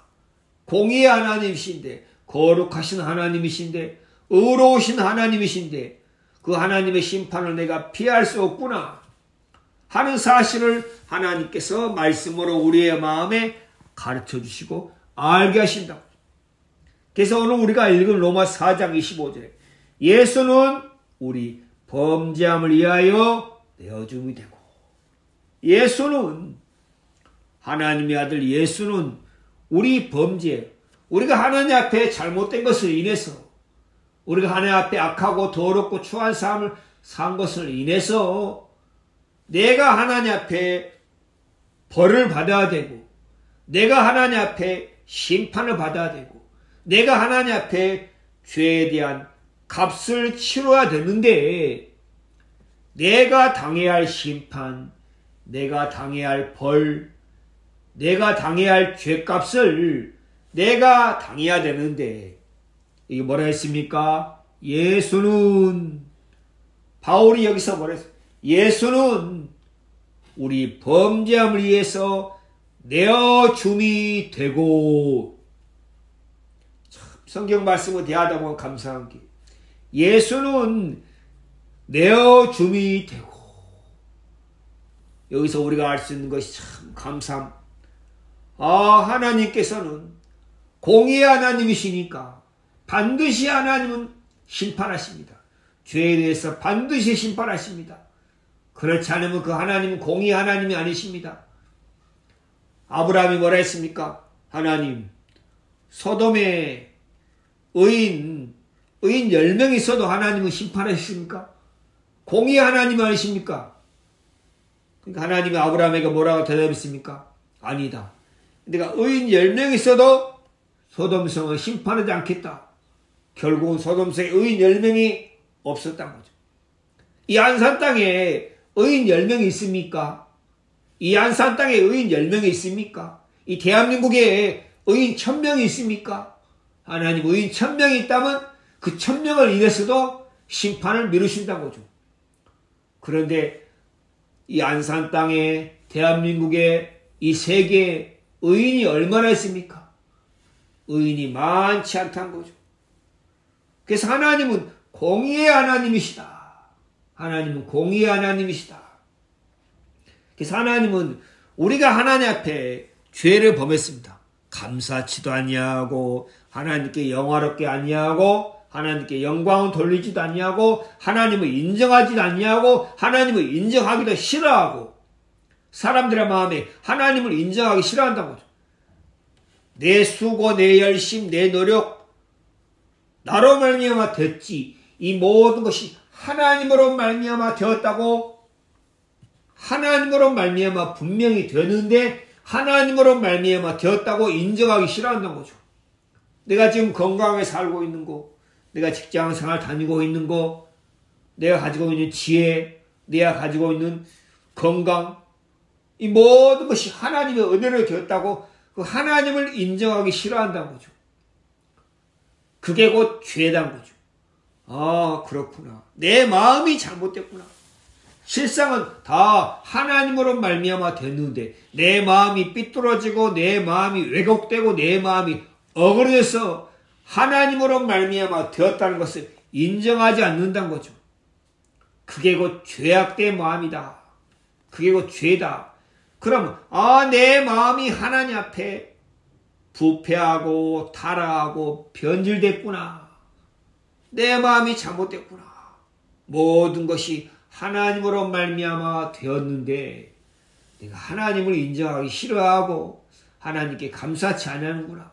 S1: 공의의 하나님이신데, 거룩하신 하나님이신데, 의로우신 하나님이신데 그 하나님의 심판을 내가 피할 수 없구나 하는 사실을 하나님께서 말씀으로 우리의 마음에 가르쳐 주시고 알게 하신다. 그래서 오늘 우리가 읽은 로마 4장 25절에 예수는 우리 범죄함을 위하여 내어줌이 되고, 예수는 하나님의 아들 예수는 우리 범죄, 우리가 하나님 앞에 잘못된 것을 인해서, 우리가 하나님 앞에 악하고 더럽고 추한 삶을 산 것을 인해서 내가 하나님 앞에 벌을 받아야 되고, 내가 하나님 앞에 심판을 받아야 되고, 내가 하나님 앞에 죄에 대한 값을 치러야 되는데, 내가 당해야 할 심판, 내가 당해야 할 벌, 내가 당해야 할 죄값을 내가 당해야 되는데, 이게 뭐라 했습니까? 예수는, 바울이 여기서 뭐라 했어요? 예수는 우리 범죄함을 위해서 내어줌이 되고, 참 성경 말씀을 대하다 보면 감사한 게, 예수는 내어줌이 되고, 여기서 우리가 알 수 있는 것이 참 감사합니다. 하나님께서는 공의의 하나님이시니까 반드시 하나님은 심판하십니다. 죄에 대해서 반드시 심판하십니다. 그렇지 않으면 그 하나님은 공의의 하나님이 아니십니다. 아브라함이 뭐라 했습니까? 하나님, 소돔에 의인 10명이 있어도 하나님은 심판하십니까? 공의의 하나님 아니십니까? 그러니까 하나님이 아브라함에게 뭐라고 대답했습니까? 아니다. 내가 의인 10명이 있어도 소돔성을 심판하지 않겠다. 결국은 소돔성에 의인 10명이 없었단 거죠. 이 안산 땅에 의인 10명이 있습니까? 이 안산 땅에 의인 10명이 있습니까? 이 대한민국에 의인 1000명이 있습니까? 하나님 의인 1000명이 있다면 그 1000명을 인해서도 심판을 미루신다는 거죠. 그런데 이 안산 땅에, 대한민국에, 이 세계에 의인이 얼마나 있습니까? 의인이 많지 않다는 거죠. 그래서 하나님은 공의의 하나님이시다. 하나님은 공의의 하나님이시다. 그래서 하나님은 우리가 하나님 앞에 죄를 범했습니다. 감사치도 아니하고, 하나님께 영화롭게 아니하고, 하나님께 영광을 돌리지도 아니하고, 하나님을 인정하지도 아니하고, 하나님을 인정하기도 싫어하고, 사람들의 마음에 하나님을 인정하기 싫어한다는 거죠. 내 수고, 내 열심, 내 노력, 나로 말미암아 됐지, 이 모든 것이 하나님으로 말미암아 되었다고, 하나님으로 말미암아 분명히 되는데 하나님으로 말미암아 되었다고 인정하기 싫어한다는 거죠. 내가 지금 건강하게 살고 있는 거, 내가 직장생활 다니고 있는 거, 내가 가지고 있는 지혜, 내가 가지고 있는 건강, 이 모든 것이 하나님의 은혜로 되었다고 그 하나님을 인정하기 싫어한다는 거죠. 그게 곧 죄다는 거죠. 그렇구나. 내 마음이 잘못됐구나. 실상은 다 하나님으로 말미암아 됐는데 내 마음이 삐뚤어지고 내 마음이 왜곡되고 내 마음이 어그러져서 하나님으로 말미암아 되었다는 것을 인정하지 않는다는 거죠. 그게 곧 죄악된 마음이다. 그게 곧 죄다. 그러면 내 마음이 하나님 앞에 부패하고 타락하고 변질됐구나. 내 마음이 잘못됐구나. 모든 것이 하나님으로 말미암아 되었는데 내가 하나님을 인정하기 싫어하고 하나님께 감사치 않는구나.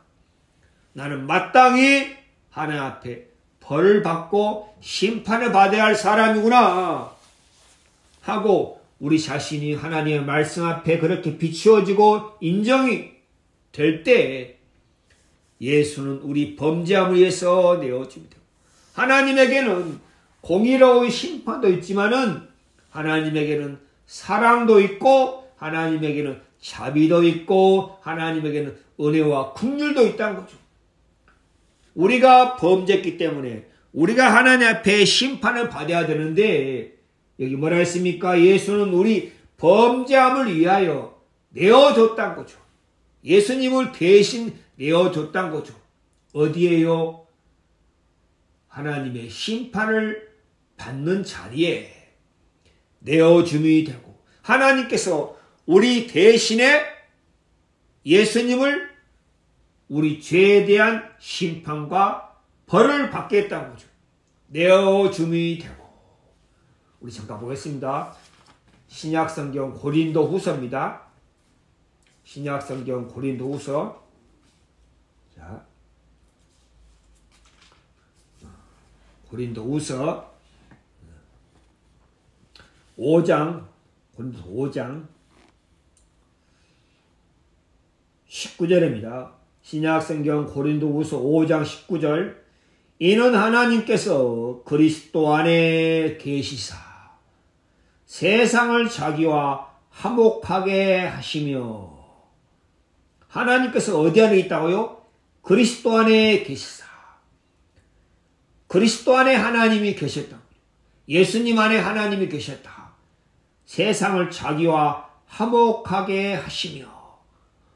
S1: 나는 마땅히 하나님 앞에 벌을 받고 심판을 받아야 할 사람이구나 하고 우리 자신이 하나님의 말씀 앞에 그렇게 비추어지고 인정이 될 때 예수는 우리 범죄함을 위해서 내어줍니다. 하나님에게는 공의로운 심판도 있지만은 하나님에게는 사랑도 있고 하나님에게는 자비도 있고 하나님에게는 은혜와 긍휼도 있다는 거죠. 우리가 범죄했기 때문에 우리가 하나님 앞에 심판을 받아야 되는데 여기 뭐라 했습니까? 예수는 우리 범죄함을 위하여 내어줬다는 거죠. 예수님을 대신 내어줬다는 거죠. 어디에요? 하나님의 심판을 받는 자리에 내어줌이 되고, 하나님께서 우리 대신에 예수님을 우리 죄에 대한 심판과 벌을 받겠다는 거죠. 내어줌이 되고. 우리 잠깐 보겠습니다. 신약성경 고린도후서입니다. 신약성경 고린도후서. 자, 고린도후서 5장, 고린도서 5장 19절입니다. 신약성경 고린도후서 5장 19절. 이는 하나님께서 그리스도 안에 계시사 세상을 자기와 화목하게 하시며, 하나님께서 어디 안에 있다고요? 그리스도 안에 계시사. 그리스도 안에 하나님이 계셨다. 예수님 안에 하나님이 계셨다. 세상을 자기와 화목하게 하시며,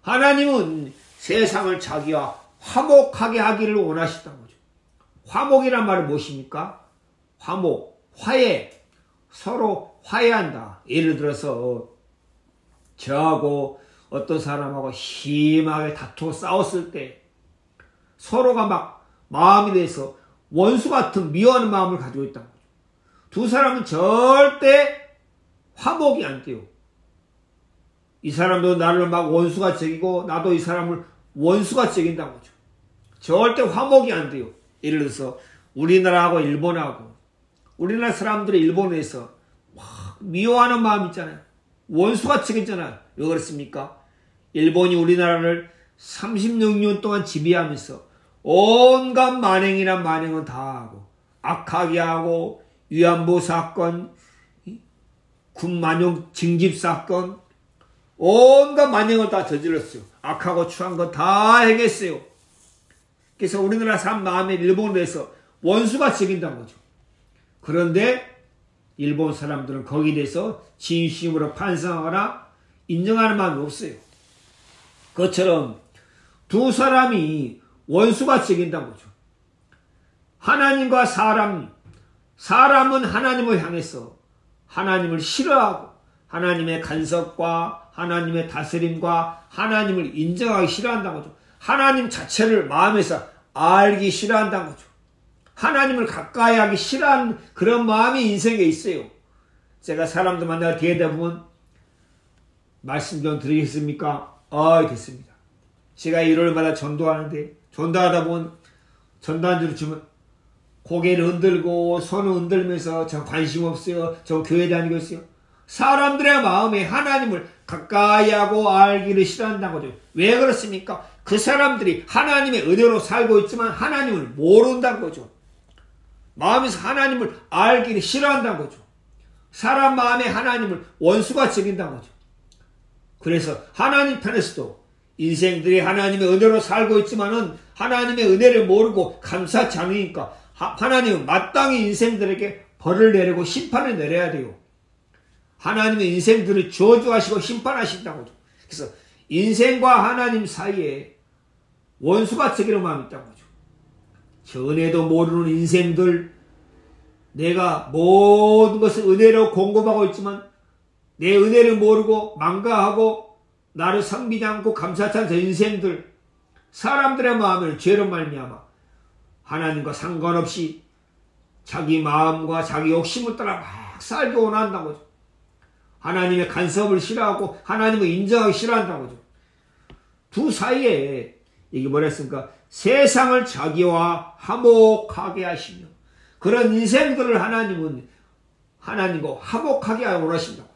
S1: 하나님은 세상을 자기와 화목하게 하기를 원하셨다는 거죠. 화목이란 말은 무엇입니까? 화목, 화해, 서로 화해한다. 예를 들어서 저하고 어떤 사람하고 심하게 다투고 싸웠을 때 서로가 막 마음이 돼서 원수 같은 미워하는 마음을 가지고 있다는 거죠. 두 사람은 절대 화목이 안 돼요. 이 사람도 나를 막 원수같이 여기고 나도 이 사람을 원수같이 여긴다는 거죠. 절대 화목이 안 돼요. 예를 들어서 우리나라하고 일본하고, 우리나라 사람들이 일본에서 막 미워하는 마음 있잖아요. 원수같이 여기잖아요. 왜 그렇습니까? 일본이 우리나라를 36년 동안 지배하면서 온갖 만행이란 만행은 다 하고, 악하게 하고, 위안부 사건, 군만용 징집 사건, 온갖 만행을 다 저질렀어요. 악하고 추한 거 다 행했어요. 그래서 우리나라 사람 마음에 일본에 대해서 원수같이 여긴다는 거죠. 그런데 일본 사람들은 거기에 대해서 진심으로 반성하거나 인정하는 마음이 없어요. 그것처럼 두 사람이 원수같이 여긴다는 거죠. 하나님과 사람은 하나님을 향해서 하나님을 싫어하고 하나님의 간섭과 하나님의 다스림과 하나님을 인정하기 싫어한다는 거죠. 하나님 자체를 마음에서 알기 싫어한다는 거죠. 하나님을 가까이 하기 싫어하는 그런 마음이 인생에 있어요. 제가 사람들 만나서 대하다 보면 말씀 좀 드리겠습니까? 됐습니다. 제가 일요일마다 전도하는데 전도하다 보면 전도안주를 주면 고개를 흔들고 손을 흔들면서 저 관심 없어요. 저 교회 다니고 있어요. 사람들의 마음에 하나님을 가까이 하고 알기를 싫어한다는 거죠. 왜 그렇습니까? 그 사람들이 하나님의 은혜로 살고 있지만 하나님을 모른다는 거죠. 마음에서 하나님을 알기를 싫어한다는 거죠. 사람 마음에 하나님을 원수가 여긴다는 거죠. 그래서 하나님 편에서도 인생들이 하나님의 은혜로 살고 있지만은 하나님의 은혜를 모르고 감사치 않으니까 하나님은 마땅히 인생들에게 벌을 내리고 심판을 내려야 돼요. 하나님의 인생들을 저주하시고 심판하신다고 하죠. 그래서 인생과 하나님 사이에 원수가 저기는 마음이 있다는 거죠. 전에도 모르는 인생들, 내가 모든 것을 은혜로 공급하고 있지만 내 은혜를 모르고 망가하고 나를 섬기지 않고 감사치 않은 인생들, 사람들의 마음을 죄로 말미암아 하나님과 상관없이 자기 마음과 자기 욕심을 따라 막 살기 원한다는 거죠. 하나님의 간섭을 싫어하고 하나님을 인정하기 싫어한다는 거죠. 두 사이에 이게 뭐라 했습니까? 세상을 자기와 화목하게 하시며, 그런 인생들을 하나님은 하나님과 화목하게 원하신다고.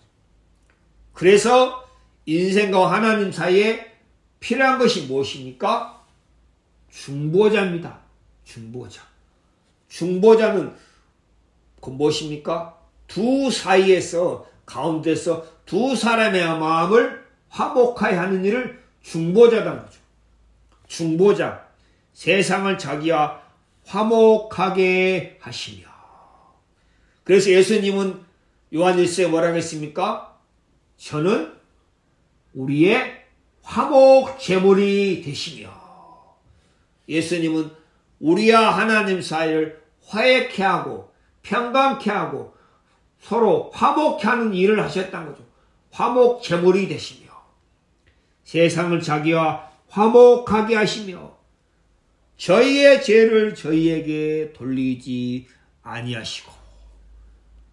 S1: 그래서 인생과 하나님 사이에 필요한 것이 무엇입니까? 중보자입니다. 중보자. 중보자는 그 무엇입니까? 두 사이에서 가운데서 두 사람의 마음을 화목하게 하는 일을 중보자라는 거죠. 중보자. 세상을 자기와 화목하게 하시며. 그래서 예수님은 요한일서에 뭐라고 했습니까? 저는 우리의 화목 제물이 되시며, 예수님은 우리와 하나님 사이를 화해케 하고 평강케 하고 서로 화목케 하는 일을 하셨다는 거죠. 화목 제물이 되시며 세상을 자기와 화목하게 하시며 저희의 죄를 저희에게 돌리지 아니하시고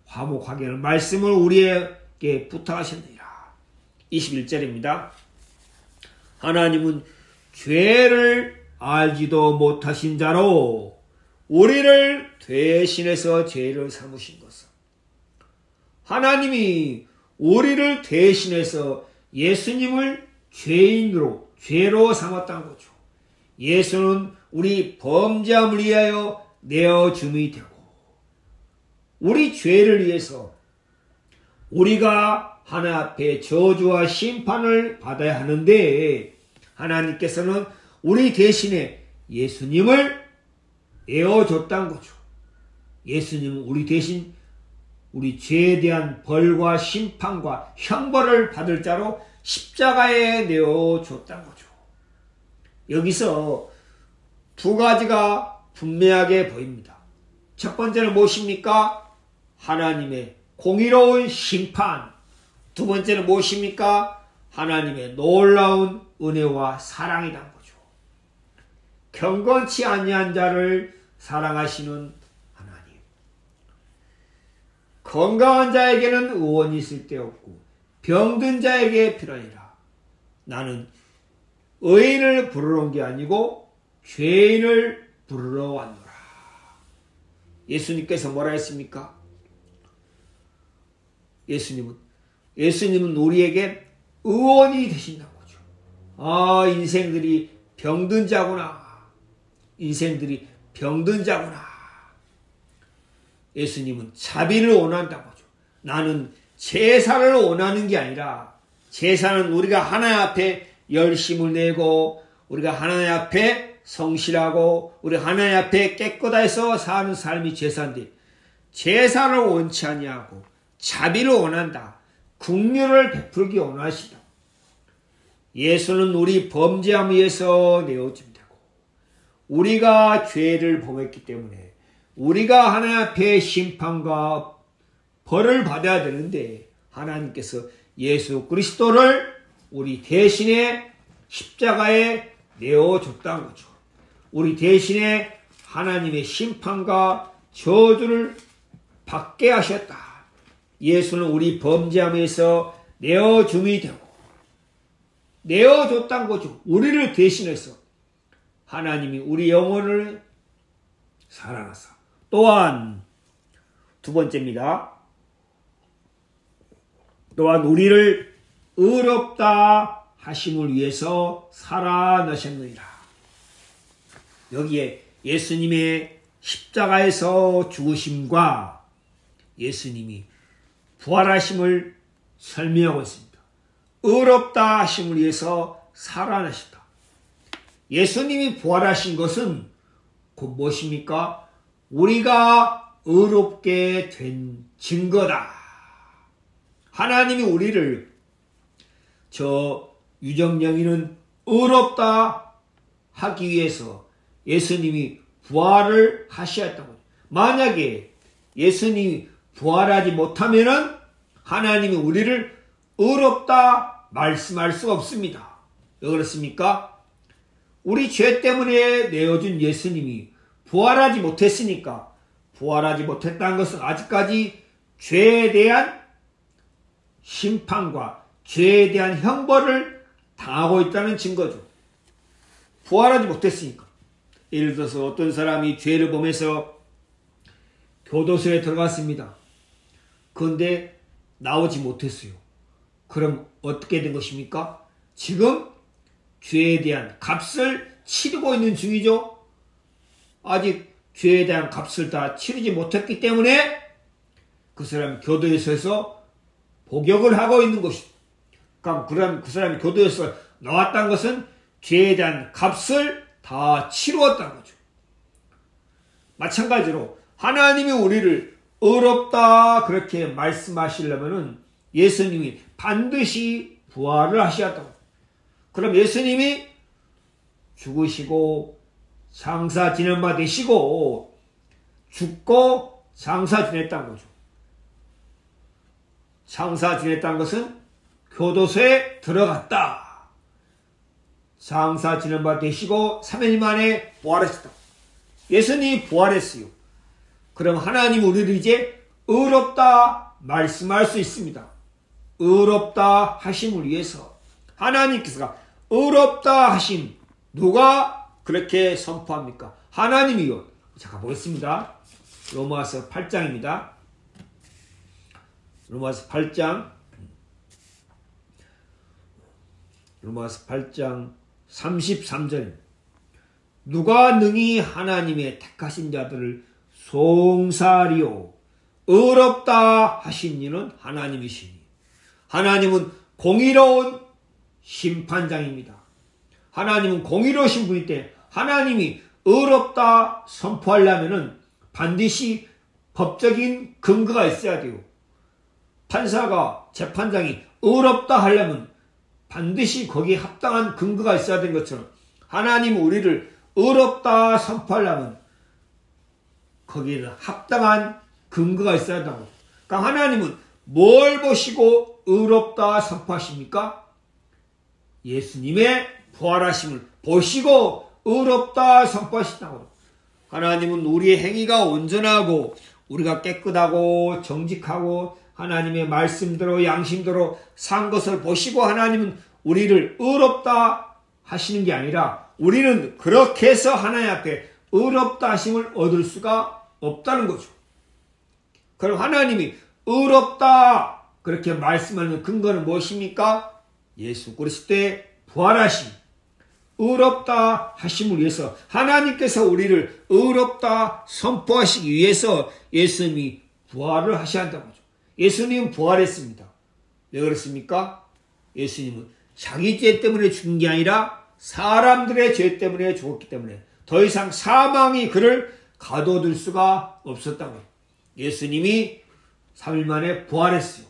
S1: 화목하게 하는 말씀을 우리에게 부탁하셨느니라. 21절입니다. 하나님은 죄를 알지도 못하신 자로 우리를 대신해서 죄를 삼으신 것은, 하나님이 우리를 대신해서 예수님을 죄로 삼았다는 거죠. 예수는 우리 범죄함을 위하여 내어줌이 되고 우리 죄를 위해서 우리가 하나님 앞에 저주와 심판을 받아야 하는데, 하나님께서는 우리 대신에 예수님을 내어줬다는 거죠. 예수님은 우리 대신 우리 죄에 대한 벌과 심판과 형벌을 받을 자로 십자가에 내어줬다는 거죠. 여기서 두 가지가 분명하게 보입니다. 첫 번째는 무엇입니까? 하나님의 공의로운 심판. 두 번째는 무엇입니까? 하나님의 놀라운 은혜와 사랑이란 거죠. 경건치 아니한 자를 사랑하시는 하나님. 건강한 자에게는 의원이 있을 데 없고 병든 자에게 필요하니라. 나는 의인을 부르러 온 게 아니고 죄인을 부르러 왔노라. 예수님께서 뭐라 했습니까? 예수님은 우리에게 의원이 되신다는 거죠. 아, 인생들이 병든 자구나. 예수님은 자비를 원한다는 거죠. 나는 제사를 원하는 게 아니라, 제사는 우리가 하나님 앞에 열심을 내고 우리가 하나님 앞에 성실하고 우리 하나님 앞에 깨끗해서 사는 삶이 제사인데, 제사를 원치 아니하고 자비를 원한다. 긍휼을 베풀기 원하시다. 예수는 우리 범죄함 위해서 내어짐 되고 우리가 죄를 범했기 때문에 우리가 하나님 앞에 심판과 벌을 받아야 되는데, 하나님께서 예수 그리스도를 우리 대신에 십자가에 내어줬다는 거죠. 우리 대신에 하나님의 심판과 저주를 받게 하셨다. 예수는 우리 범죄함에서 내어줌이 되고 내어줬다는 거죠. 우리를 대신해서 하나님이 우리 영혼을 사랑하사. 또한 두 번째입니다. 또한 우리를 의롭다 하심을 위해서 살아나셨느니라. 여기에 예수님의 십자가에서 죽으심과 예수님이 부활하심을 설명하고 있습니다. 의롭다 하심을 위해서 살아나셨다. 예수님이 부활하신 것은 곧 무엇입니까? 우리가 의롭게 된 증거다. 하나님이 우리를 저 유정령이는 의롭다 하기 위해서 예수님이 부활을 하셔야 했다고. 만약에 예수님이 부활하지 못하면은 하나님이 우리를 의롭다 말씀할 수가 없습니다. 왜 그렇습니까? 우리 죄 때문에 내어준 예수님이 부활하지 못했으니까, 부활하지 못했다는 것은 아직까지 죄에 대한 심판과 죄에 대한 형벌을 당하고 있다는 증거죠. 부활하지 못했으니까. 예를 들어서 어떤 사람이 죄를 범해서 교도소에 들어갔습니다. 그런데 나오지 못했어요. 그럼 어떻게 된 것입니까? 지금 죄에 대한 값을 치르고 있는 중이죠. 아직 죄에 대한 값을 다 치르지 못했기 때문에 그 사람 교도소에서 복역을 하고 있는 것이죠. 그럼 그 사람이 교도에서 나왔다는 것은 죄에 대한 값을 다 치루었다는 거죠. 마찬가지로 하나님이 우리를 의롭다 그렇게 말씀하시려면은 예수님이 반드시 부활을 하셔야 한다고. 그럼 예수님이 죽으시고 장사 지낸 바 되시고 죽고 장사 지냈다는 거죠. 장사 지냈다는 것은 교도소에 들어갔다. 장사 지낸 바 되시고 3일 만에 부활하셨다. 예수님이 부활했어요. 그럼 하나님 우리를 이제 의롭다 말씀할 수 있습니다. 의롭다 하심을 위해서 하나님께서 의롭다 하심 누가 그렇게 선포합니까? 하나님이요. 잠깐 보겠습니다. 로마서 8장입니다. 로마서 8장 33절 누가 능히 하나님의 택하신 자들을 송사하리요 의롭다 하신 이는 하나님이시니 하나님은 공의로운 심판장입니다. 하나님은 공의로우신 분이기 때문에 하나님이 의롭다 선포하려면 반드시 법적인 근거가 있어야 돼요. 판사가 재판장이 의롭다 하려면 반드시 거기에 합당한 근거가 있어야 되는 것처럼 하나님은 우리를 의롭다 선포하려면 거기에는 합당한 근거가 있어야 한다고. 그러니까 하나님은 뭘 보시고 의롭다 선포하십니까? 예수님의 부활하심을 보시고 의롭다 선포하신다고. 하나님은 우리의 행위가 온전하고 우리가 깨끗하고 정직하고 하나님의 말씀대로 양심대로 산 것을 보시고 하나님은 우리를 의롭다 하시는 게 아니라 우리는 그렇게 해서 하나님 앞에 의롭다 하심을 얻을 수가 없다는 거죠. 그럼 하나님이 의롭다 그렇게 말씀하는 근거는 무엇입니까? 예수 그리스도의 부활하심, 의롭다 하심을 위해서 하나님께서 우리를 의롭다 선포하시기 위해서 예수님이 부활을 하셔야 한다는 거죠. 예수님은 부활했습니다. 왜 그렇습니까? 예수님은 자기 죄 때문에 죽은 게 아니라 사람들의 죄 때문에 죽었기 때문에 더 이상 사망이 그를 가둬둘 수가 없었다고요. 예수님이 3일 만에 부활했어요.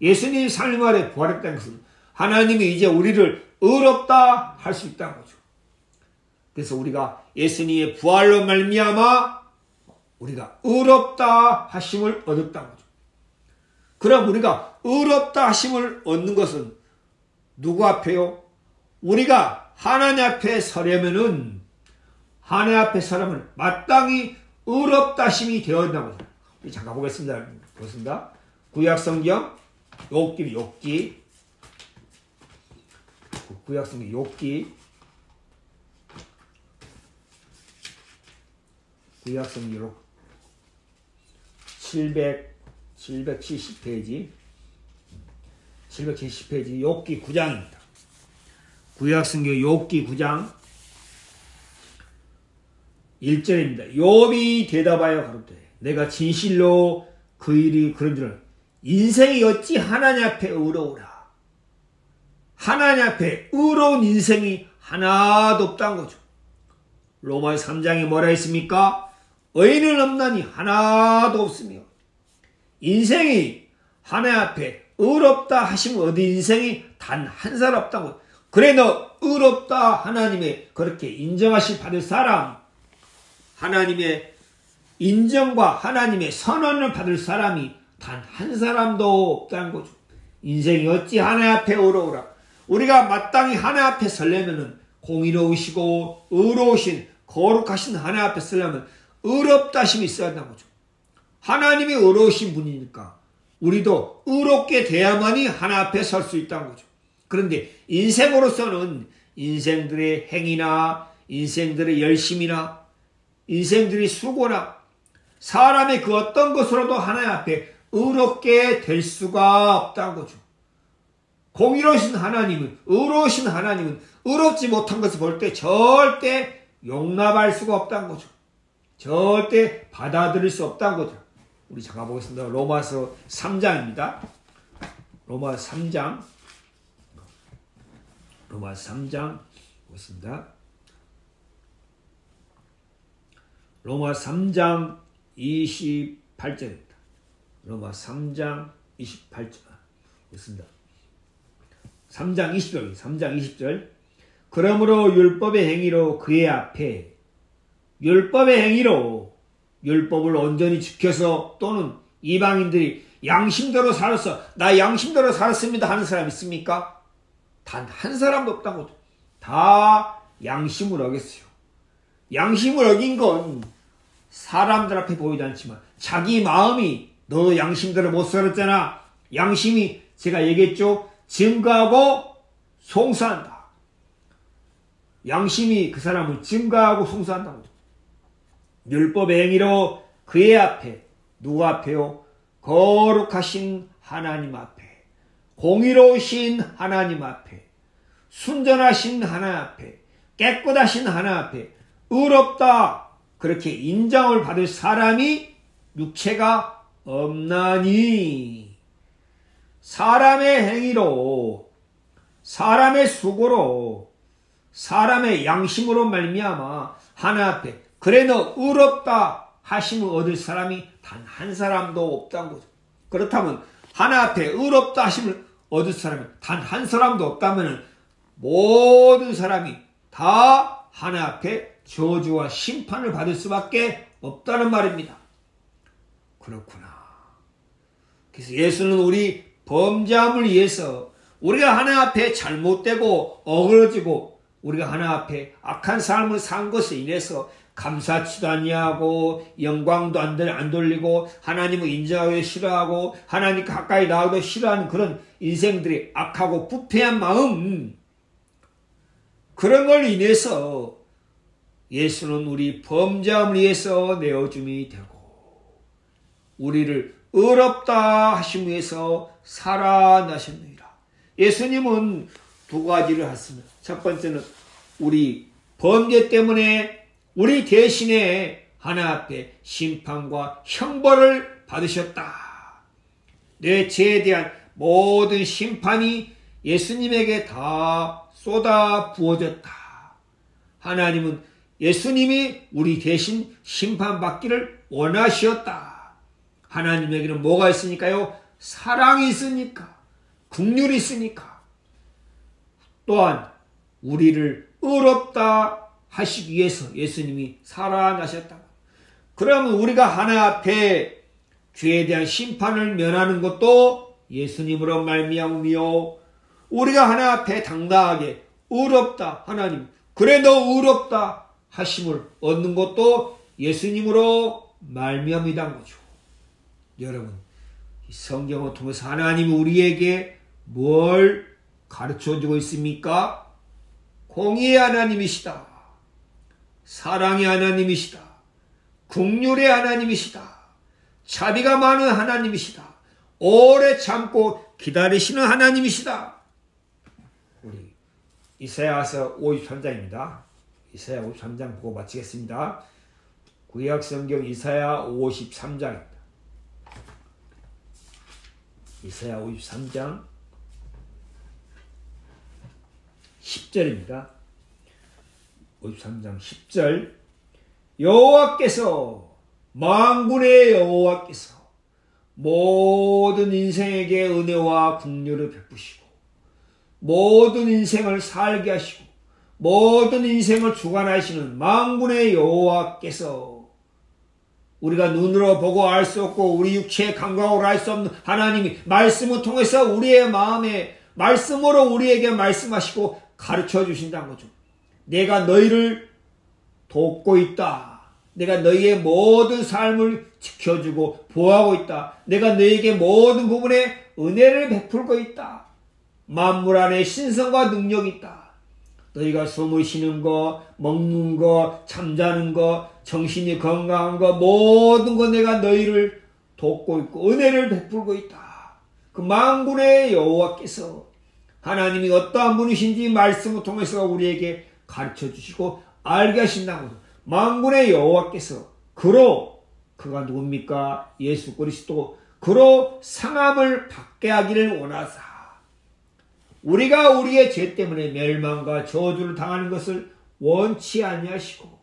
S1: 예수님이 3일 만에 부활했다는 것은 하나님이 이제 우리를 의롭다 할 수 있다는 거죠. 그래서 우리가 예수님의 부활로 말미암아 우리가 의롭다 하심을 얻었다는 거죠. 그럼 우리가 의롭다 하심을 얻는 것은 누구 앞에요? 우리가 하나님 앞에 서려면은 하나님 앞에 서려면 마땅히 의롭다 하심이 되어야 한다고. 잠깐 보겠습니다. 보겠습니다. 구약성경 욥기 구약성경 욥기 구약성경 770페이지 욥기 9장입니다. 구약성경 욥기 9장 1절입니다. 욥이 대답하여 가로되 내가 진실로 그 일이 그런지는 인생이 어찌 하나님 앞에 의로우라. 하나님 앞에 의로운 인생이 하나도 없다는 거죠. 로마서 3장에 뭐라 했습니까? 의인은 없나니 하나도 없으며 인생이 하나님 앞에 의롭다 하시면 어디 인생이 단 한 사람 없다고. 그래 너 의롭다 하나님의 그렇게 인정하실 받을 사람, 하나님의 인정과 하나님의 선언을 받을 사람이 단 한 사람도 없다는 거죠. 인생이 어찌 하나님 앞에 의로우라. 우리가 마땅히 하나님 앞에 서려면은 공의로우시고 의로우신 거룩하신 하나님 앞에 서려면 의롭다 하심이 있어야 한다는 거죠. 하나님이 의로우신 분이니까 우리도 의롭게 돼야만이 하나님 앞에 설 수 있다는 거죠. 그런데 인생으로서는 인생들의 행위나 인생들의 열심이나 인생들의 수고나 사람의 그 어떤 것으로도 하나님 앞에 의롭게 될 수가 없다는 거죠. 공의로우신 하나님은, 의로우신 하나님은 의롭지 못한 것을 볼 때 절대 용납할 수가 없다는 거죠. 절대 받아들일 수 없다는 거죠. 우리 잠깐 보겠습니다. 로마서 3장입니다. 로마서 3장 보겠습니다. 로마서 3장 20 28절입니다. 로마 3장 28절. 있습니다. 3장 20절. 그러므로 율법의 행위로 그의 앞에, 율법의 행위로 율법을 온전히 지켜서 또는 이방인들이 양심대로 살았어, 나 양심대로 살았습니다 하는 사람 있습니까? 단 한 사람도 없다고. 다 양심을 어겼어요. 양심을 어긴 건 사람들 앞에 보이지 않지만 자기 마음이 너 양심대로 못 살았잖아. 양심이 제가 얘기했죠. 증거하고 송사한다. 양심이 그 사람을 증거하고 송사한다고. 율법의 행위로 그의 앞에, 누구 앞에요? 거룩하신 하나님 앞에, 공의로우신 하나님 앞에, 순전하신 하나님 앞에, 깨끗하신 하나님 앞에 의롭다 그렇게 인정을 받을 사람이 육체가 없나니, 사람의 행위로, 사람의 수고로, 사람의 양심으로 말미암아 하나님 앞에 그래 너 의롭다 하심을 얻을 사람이 단 한 사람도 없다는 거죠. 그렇다면 하나님 앞에 의롭다 하심을 얻을 사람이 단 한 사람도 없다면 모든 사람이 다 하나님 앞에 저주와 심판을 받을 수밖에 없다는 말입니다. 그렇구나. 그래서 예수는 우리 범죄함을 위해서, 우리가 하나님 앞에 잘못되고 어그러지고 우리가 하나님 앞에 악한 삶을 산 것에 인해서 감사치도 아니하고 영광도 안 돌리고 하나님을 인정하기 싫어하고 하나님 가까이 나가도 싫어하는 그런 인생들이 악하고 부패한 마음, 그런 걸 인해서 예수는 우리 범죄함을 위해서 내어줌이 되고 우리를 의롭다 하심 위해서 살아나셨느니라. 예수님은 두 가지를 하셨습니다. 첫 번째는 우리 범죄 때문에 우리 대신에 하나님 앞에 심판과 형벌을 받으셨다. 내 죄에 대한 모든 심판이 예수님에게 다 쏟아 부어졌다. 하나님은 예수님이 우리 대신 심판받기를 원하셨다. 하나님에게는 뭐가 있으니까요? 사랑이 있으니까, 긍휼이 있으니까, 또한 우리를 의롭다 하시기 위해서 예수님이 살아나셨다. 그러면 우리가 하나님 앞에 죄에 대한 심판을 면하는 것도 예수님으로 말미암으며, 우리가 하나님 앞에 당당하게 의롭다 하나님, 그래 너 의롭다 하심을 얻는 것도 예수님으로 말미암이다는 거죠. 여러분, 이 성경을 통해서 하나님이 우리에게 뭘 가르쳐주고 있습니까? 공의의 하나님이시다. 사랑의 하나님이시다. 긍휼의 하나님이시다. 자비가 많은 하나님이시다. 오래 참고 기다리시는 하나님이시다. 우리 이사야서 53장입니다. 이사야 53장 보고 마치겠습니다. 구약 성경 이사야 53장입니다. 이사야 53장 10절입니다. 53장 10절. 여호와께서, 만군의 여호와께서 모든 인생에게 은혜와 긍휼을 베푸시고 모든 인생을 살게 하시고 모든 인생을 주관하시는 만군의 여호와께서, 우리가 눈으로 보고 알 수 없고 우리 육체의 감각으로 알 수 없는 하나님이 말씀을 통해서 우리의 마음에 말씀으로 우리에게 말씀하시고 가르쳐 주신다는 거죠. 내가 너희를 돕고 있다. 내가 너희의 모든 삶을 지켜주고 보호하고 있다. 내가 너희에게 모든 부분에 은혜를 베풀고 있다. 만물 안에 신성과 능력이 있다. 너희가 숨을 쉬는 거, 먹는 거, 잠자는 거, 정신이 건강한 거, 모든 거 내가 너희를 돕고 있고 은혜를 베풀고 있다. 그 만군의 여호와께서, 하나님이 어떠한 분이신지 말씀을 통해서 우리에게 가르쳐 주시고 알게 하신다고. 만군의 여호와께서 그로, 그가 누굽니까? 예수 그리스도, 그로 상함을 받게 하기를 원하사 우리가 우리의 죄 때문에 멸망과 저주를 당하는 것을 원치 아니하시고,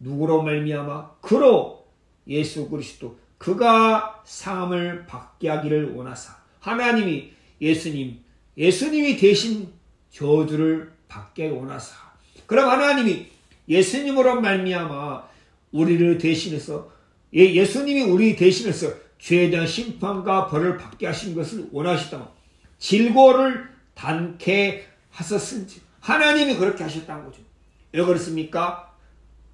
S1: 누구로 말미암아? 그로 예수 그리스도 그가 상함을 받게 하기를 원하사 하나님이 예수님이 대신 저주를 받게 원하사 그럼 하나님이 예수님으로 말미암아 우리를 대신해서 예수님이 우리 대신해서 죄에 대한 심판과 벌을 받게 하신 것을 원하시다면 질고를 단케 하셨은지 하나님이 그렇게 하셨다는 거죠. 왜 그렇습니까?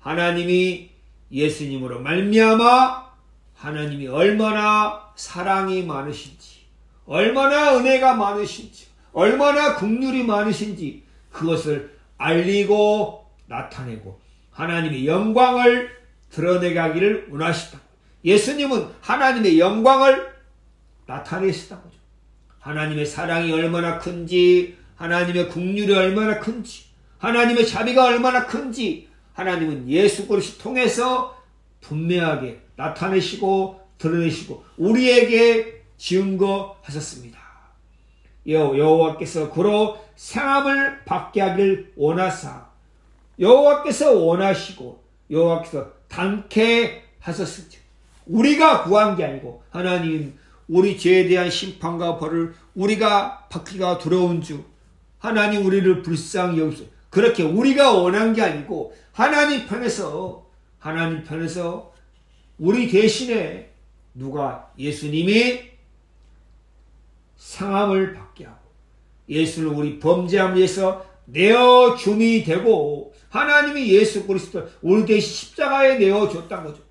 S1: 하나님이 예수님으로 말미암아 하나님이 얼마나 사랑이 많으신지 얼마나 은혜가 많으신지 얼마나 긍휼이 많으신지 그것을 알리고 나타내고 하나님의 영광을 드러내게 하기를 원하시다. 예수님은 하나님의 영광을 나타내시다 거죠. 하나님의 사랑이 얼마나 큰지 하나님의 긍휼이 얼마나 큰지 하나님의 자비가 얼마나 큰지 하나님은 예수 그리스도 통해서 분명하게 나타내시고 드러내시고 우리에게 증거하셨습니다. 여호와께서 그로 상함을 받게 하기를 원하사 여호와께서 원하시고 여호와께서 단케 하셨으니 우리가 구한 게 아니고 하나님 우리 죄에 대한 심판과 벌을 우리가 받기가 두려운 줄 하나님 우리를 불쌍히 여기소 그렇게 우리가 원한 게 아니고 하나님 편에서 우리 대신에 누가 예수님이 상함을 받게 하고 예수는 우리 범죄함을 위해서 내어줌이 되고 하나님이 예수 그리스도 우리 대신 십자가에 내어줬다는 거죠.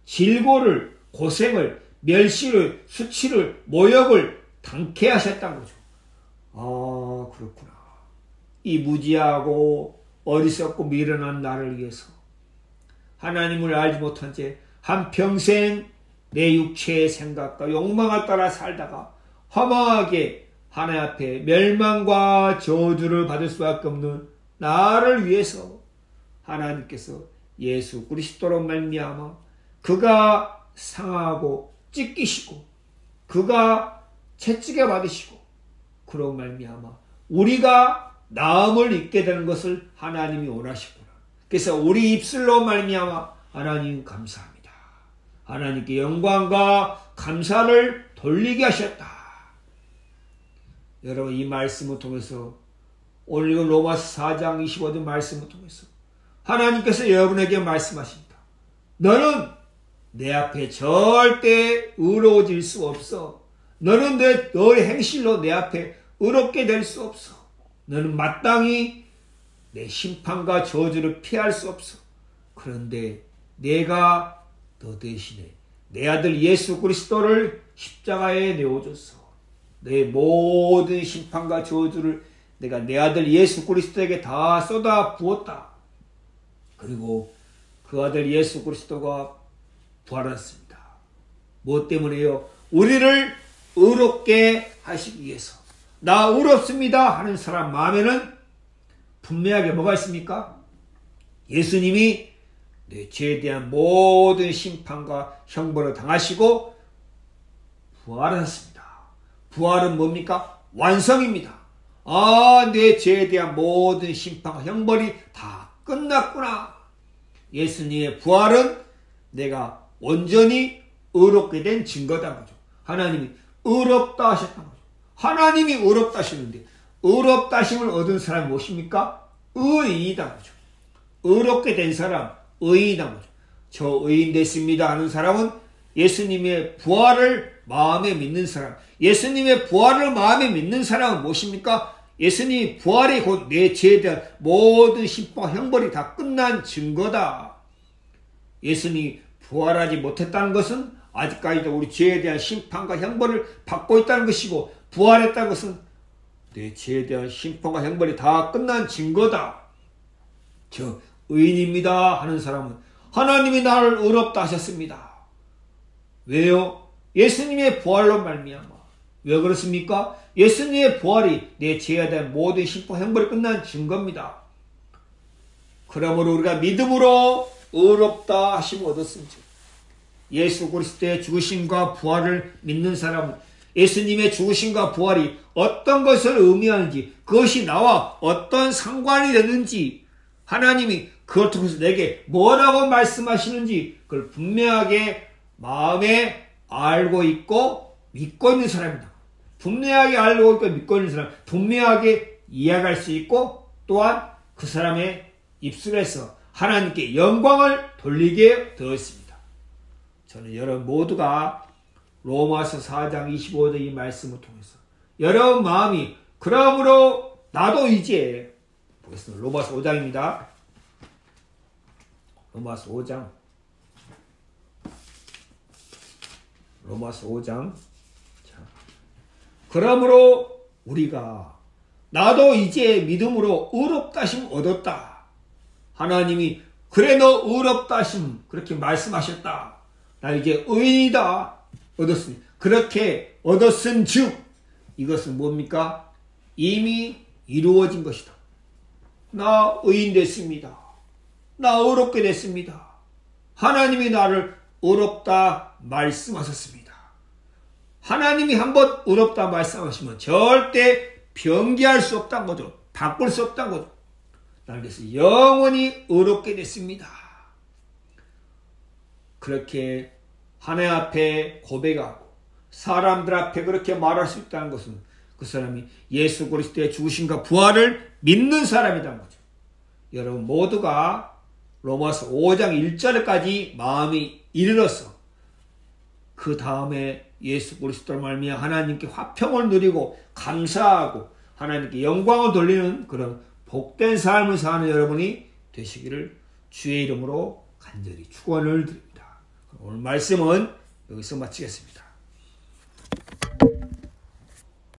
S1: 질고를 고생을 멸시를 수치를 모욕을 당케 하셨다는 거죠. 아 그렇구나. 이 무지하고 어리석고 미련한 나를 위해서 하나님을 알지 못한 채 한평생 내 육체의 생각과 욕망을 따라 살다가 허망하게 하나님 앞에 멸망과 저주를 받을 수밖에 없는 나를 위해서 하나님께서 예수 그리스도로 말미암아 그가 상하고 찢기시고 그가 채찍에 받으시고 그로 말미암아 우리가 나음을 입게 되는 것을 하나님이 원하시구나. 그래서 우리 입술로 말미암아 하나님 감사합니다. 하나님께 영광과 감사를 돌리게 하셨다. 여러분 이 말씀을 통해서 오늘 로마서 4장 25절 말씀을 통해서 하나님께서 여러분에게 말씀하십니다. 너는 내 앞에 절대 의로워질 수 없어. 너는 너의 행실로 내 앞에 의롭게 될 수 없어. 너는 마땅히 내 심판과 저주를 피할 수 없어. 그런데 내가 너 대신에 내 아들 예수 그리스도를 십자가에 내어줬어. 내 모든 심판과 저주를 내가 내 아들 예수 그리스도에게 다 쏟아 부었다. 그리고 그 아들 예수 그리스도가 부활했습니다. 무엇 때문에요? 우리를 의롭게 하시기 위해서. 나 의롭습니다 하는 사람 마음에는 분명하게 뭐가 있습니까? 예수님이 내 죄에 대한 모든 심판과 형벌을 당하시고 부활하셨습니다. 부활은 뭡니까? 완성입니다. 아, 내 죄에 대한 모든 심판과 형벌이 다 끝났구나. 예수님의 부활은 내가 온전히 의롭게 된 증거다. 하나님이 의롭다 하셨다는 거죠. 하나님이 의롭다 하시는데 의롭다 하심을 얻은 사람이 무엇입니까? 의인이다 거죠. 의롭게 된 사람, 의인이다 거죠. 저 의인 됐습니다 하는 사람은 예수님의 부활을 마음에 믿는 사람. 예수님의 부활을 마음에 믿는 사람은 무엇입니까? 예수님의 부활이 곧 내 죄에 대한 모든 심판과 형벌이 다 끝난 증거다. 예수님이 부활하지 못했다는 것은 아직까지도 우리 죄에 대한 심판과 형벌을 받고 있다는 것이고, 부활했다는 것은 내 죄에 대한 심판과 형벌이 다 끝난 증거다. 저 의인입니다 하는 사람은 하나님이 나를 의롭다 하셨습니다. 왜요? 예수님의 부활로 말미암아. 왜 그렇습니까? 예수님의 부활이 내 죄에 대한 모든 심판 형벌이 끝난 증거입니다. 그러므로 우리가 믿음으로 의롭다 하심을 얻었습니다. 예수 그리스도의 죽으심과 부활을 믿는 사람은 예수님의 죽으심과 부활이 어떤 것을 의미하는지, 그것이 나와 어떤 상관이 되는지 하나님이 그걸 통해서 내게 뭐라고 말씀하시는지 그걸 분명하게 마음에 알고 있고 믿고 있는 사람이다. 분명하게 알고 있고 믿고 있는 사람, 분명하게 이해할 수 있고 또한 그 사람의 입술에서 하나님께 영광을 돌리게 되었습니다. 저는 여러분 모두가 로마서 4장 25절 이 말씀을 통해서 여러분 마음이 그러므로 나도 이제 보겠습니다. 로마서 5장입니다. 로마서 5장. 로마서 5장. 자. 그러므로 우리가 나도 이제 믿음으로 의롭다 하심 얻었다. 하나님이 그래 너 의롭다 하심 그렇게 말씀하셨다. 나 이제 의인이다. 얻었습니다. 그렇게 얻었은 즉 이것은 뭡니까? 이미 이루어진 것이다. 나 의인 됐습니다. 나 의롭게 됐습니다. 하나님이 나를 의롭다 말씀하셨습니다. 하나님이 한번 의롭다 말씀하시면 절대 변개할 수 없다는 거죠. 바꿀 수 없다는 거죠. 나는 그래서 영원히 의롭게 됐습니다. 그렇게 하나님 앞에 고백하고 사람들 앞에 그렇게 말할 수 있다는 것은 그 사람이 예수 그리스도의 죽으심과 부활을 믿는 사람이라는 거죠. 여러분 모두가 로마서 5장 1절까지 마음이 이르러서 그 다음에 예수 그리스도를 말미암아 하나님께 화평을 누리고 감사하고 하나님께 영광을 돌리는 그런 복된 삶을 사는 여러분이 되시기를 주의 이름으로 간절히 축원을 드립니다. 오늘 말씀은 여기서 마치겠습니다.